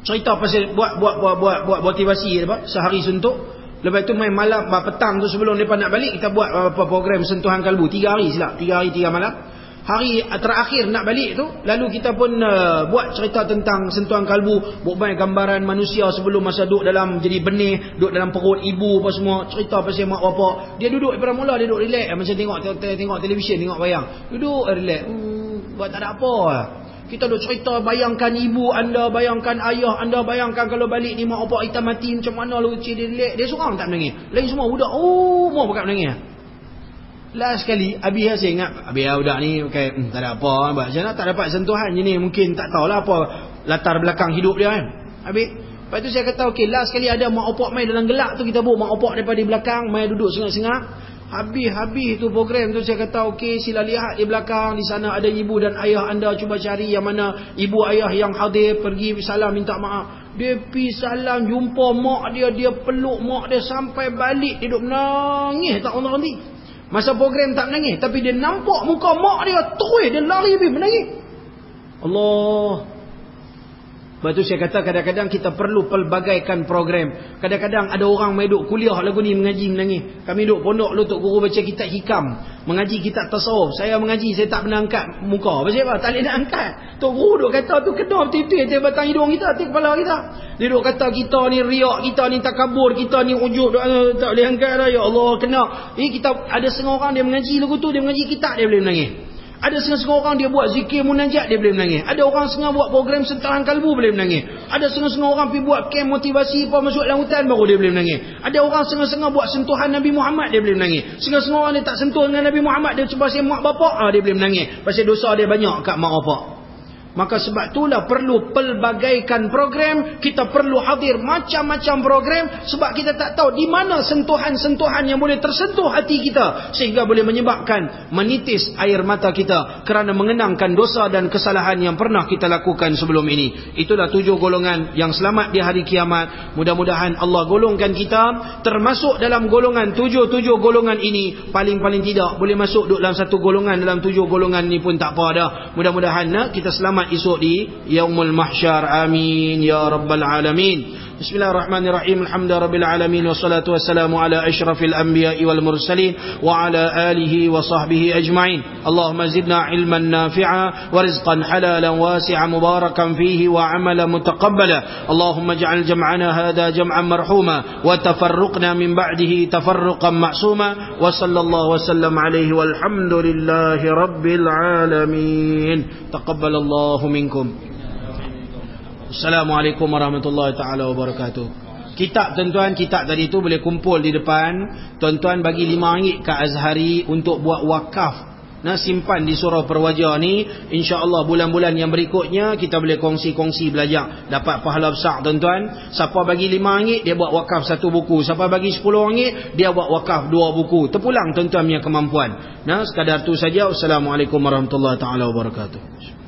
S1: Cerita pasal buat motivasi apa? Sehari suntuk. Lepas tu main malam petang tu sebelum depa nak balik, kita buat program sentuhan kalbu 3 hari silap. 3 hari 3 malam. Hari terakhir nak balik tu, lalu kita pun buat cerita tentang sentuhan kalbu, buat banyak gambaran manusia sebelum masa duduk dalam jadi benih, duduk dalam perut ibu apa semua, cerita pasal mak bapak. Dia duduk daripada mula, dia duduk relax macam tengok televisyen, tengok wayang. Duduk relax. Buat tak ada apa. Kita duduk cerita, bayangkan ibu anda, bayangkan ayah anda, bayangkan kalau balik ni mak bapak kita mati macam mana lu dia relax. Dia seorang tak menangis. Lain semua budak mau pakat menangis. Last sekali habis saya ingat, habis budak ni tak ada apa, macam mana tak dapat sentuhan je ni, mungkin tak tahulah apa latar belakang hidup dia kan. Lepas tu saya kata okey, last sekali ada mak opak main dalam gelap tu, kita bawa mak opak daripada di belakang main duduk sengak-sengak. Habis tu program tu saya kata okey, sila lihat di belakang, di sana ada ibu dan ayah anda, cuba cari yang mana ibu ayah yang hadir, pergi salam minta maaf. Dia pergi salam, jumpa mak dia peluk mak dia sampai balik, dia duduk menangis tak henti-henti. Masa program tak menangis, tapi dia nampak muka mak dia terus, dia lari habis menangis. Allah. Lepas tu saya kata kadang-kadang kita perlu pelbagaikan program. Kadang-kadang ada orang main duk kuliah lagu ni mengaji menangis. Kami duk pondok lu tok guru baca kitab hikam, mengaji kitab tasawuf. Saya mengaji, saya tak pernah angkat muka. Pasal apa? Tak boleh nak angkat. Tok guru duk kata tu kena betul-betul atas batang hidung kita, atas kepala kita. Dia duk kata kita ni riak, kita ni takabur, kita ni ujub, tak boleh angkat dah. Ya Allah, kena. Kita ada setengah orang dia mengaji lagu tu, dia mengaji kitab dia boleh menangis. Ada setengah-setengah orang dia buat zikir munajat, dia boleh menangis. Ada orang setengah buat program sentuhan kalbu, boleh menangis. Ada setengah-setengah orang pergi buat camp motivasi apa masuk dalam hutan, baru dia boleh menangis. Ada orang setengah-setengah buat sentuhan Nabi Muhammad, dia boleh menangis. Setengah-setengah orang dia tak sentuh dengan Nabi Muhammad, dia cuba pasal mak bapak, dia boleh menangis. Pasal dosa dia banyak kat mak bapak. Maka sebab itulah perlu pelbagaikan program. Kita perlu hadir macam-macam program. Sebab kita tak tahu di mana sentuhan-sentuhan yang boleh tersentuh hati kita, sehingga boleh menyebabkan menitis air mata kita kerana mengenangkan dosa dan kesalahan yang pernah kita lakukan sebelum ini. Itulah 7 golongan yang selamat di hari kiamat. Mudah-mudahan Allah golongkan kita termasuk dalam golongan 7 golongan ini. Paling-paling tidak boleh masuk dalam satu golongan dalam 7 golongan ni pun tak apa dah. Mudah-mudahan kita selamat esok di Yaumul Mahsyar. Amin ya rabbal alamin. Bismillahirrahmanirrahim. Alhamdulillahirabbil alamin wassalatu wassalamu ala asyrafil anbiya'i wal mursalin wa ala alihi wa sahbihi ajma'in. Allahumma zidna ilman nafi'a wa rizqan halalan wasi'an mubarakan fihi wa amalan mutaqabbala. Allahumma ij'al jam'ana hadha jam'an marhuma wa tafarruqna min ba'dihi tafarruqan ma'suma. Wa sallallahu wasallam alaihi walhamdulillahi rabbil alamin. Taqabbalallahu minkum. Assalamualaikum warahmatullahi taala wabarakatuh. Kitab tuan-tuan, kitab tadi tu boleh kumpul di depan. Tuan-tuan bagi RM5 kat Azhari untuk buat wakaf. Nah, simpan di surau Perwaja ni. InsyaAllah bulan-bulan yang berikutnya kita boleh kongsi-kongsi belajar. Dapat pahala besar tuan-tuan. Siapa bagi RM5 dia buat wakaf 1 buku. Siapa bagi RM10 dia buat wakaf 2 buku. Terpulang tuan-tuan punya kemampuan. Nah, sekadar tu saja. Wassalamualaikum warahmatullahi taala wabarakatuh.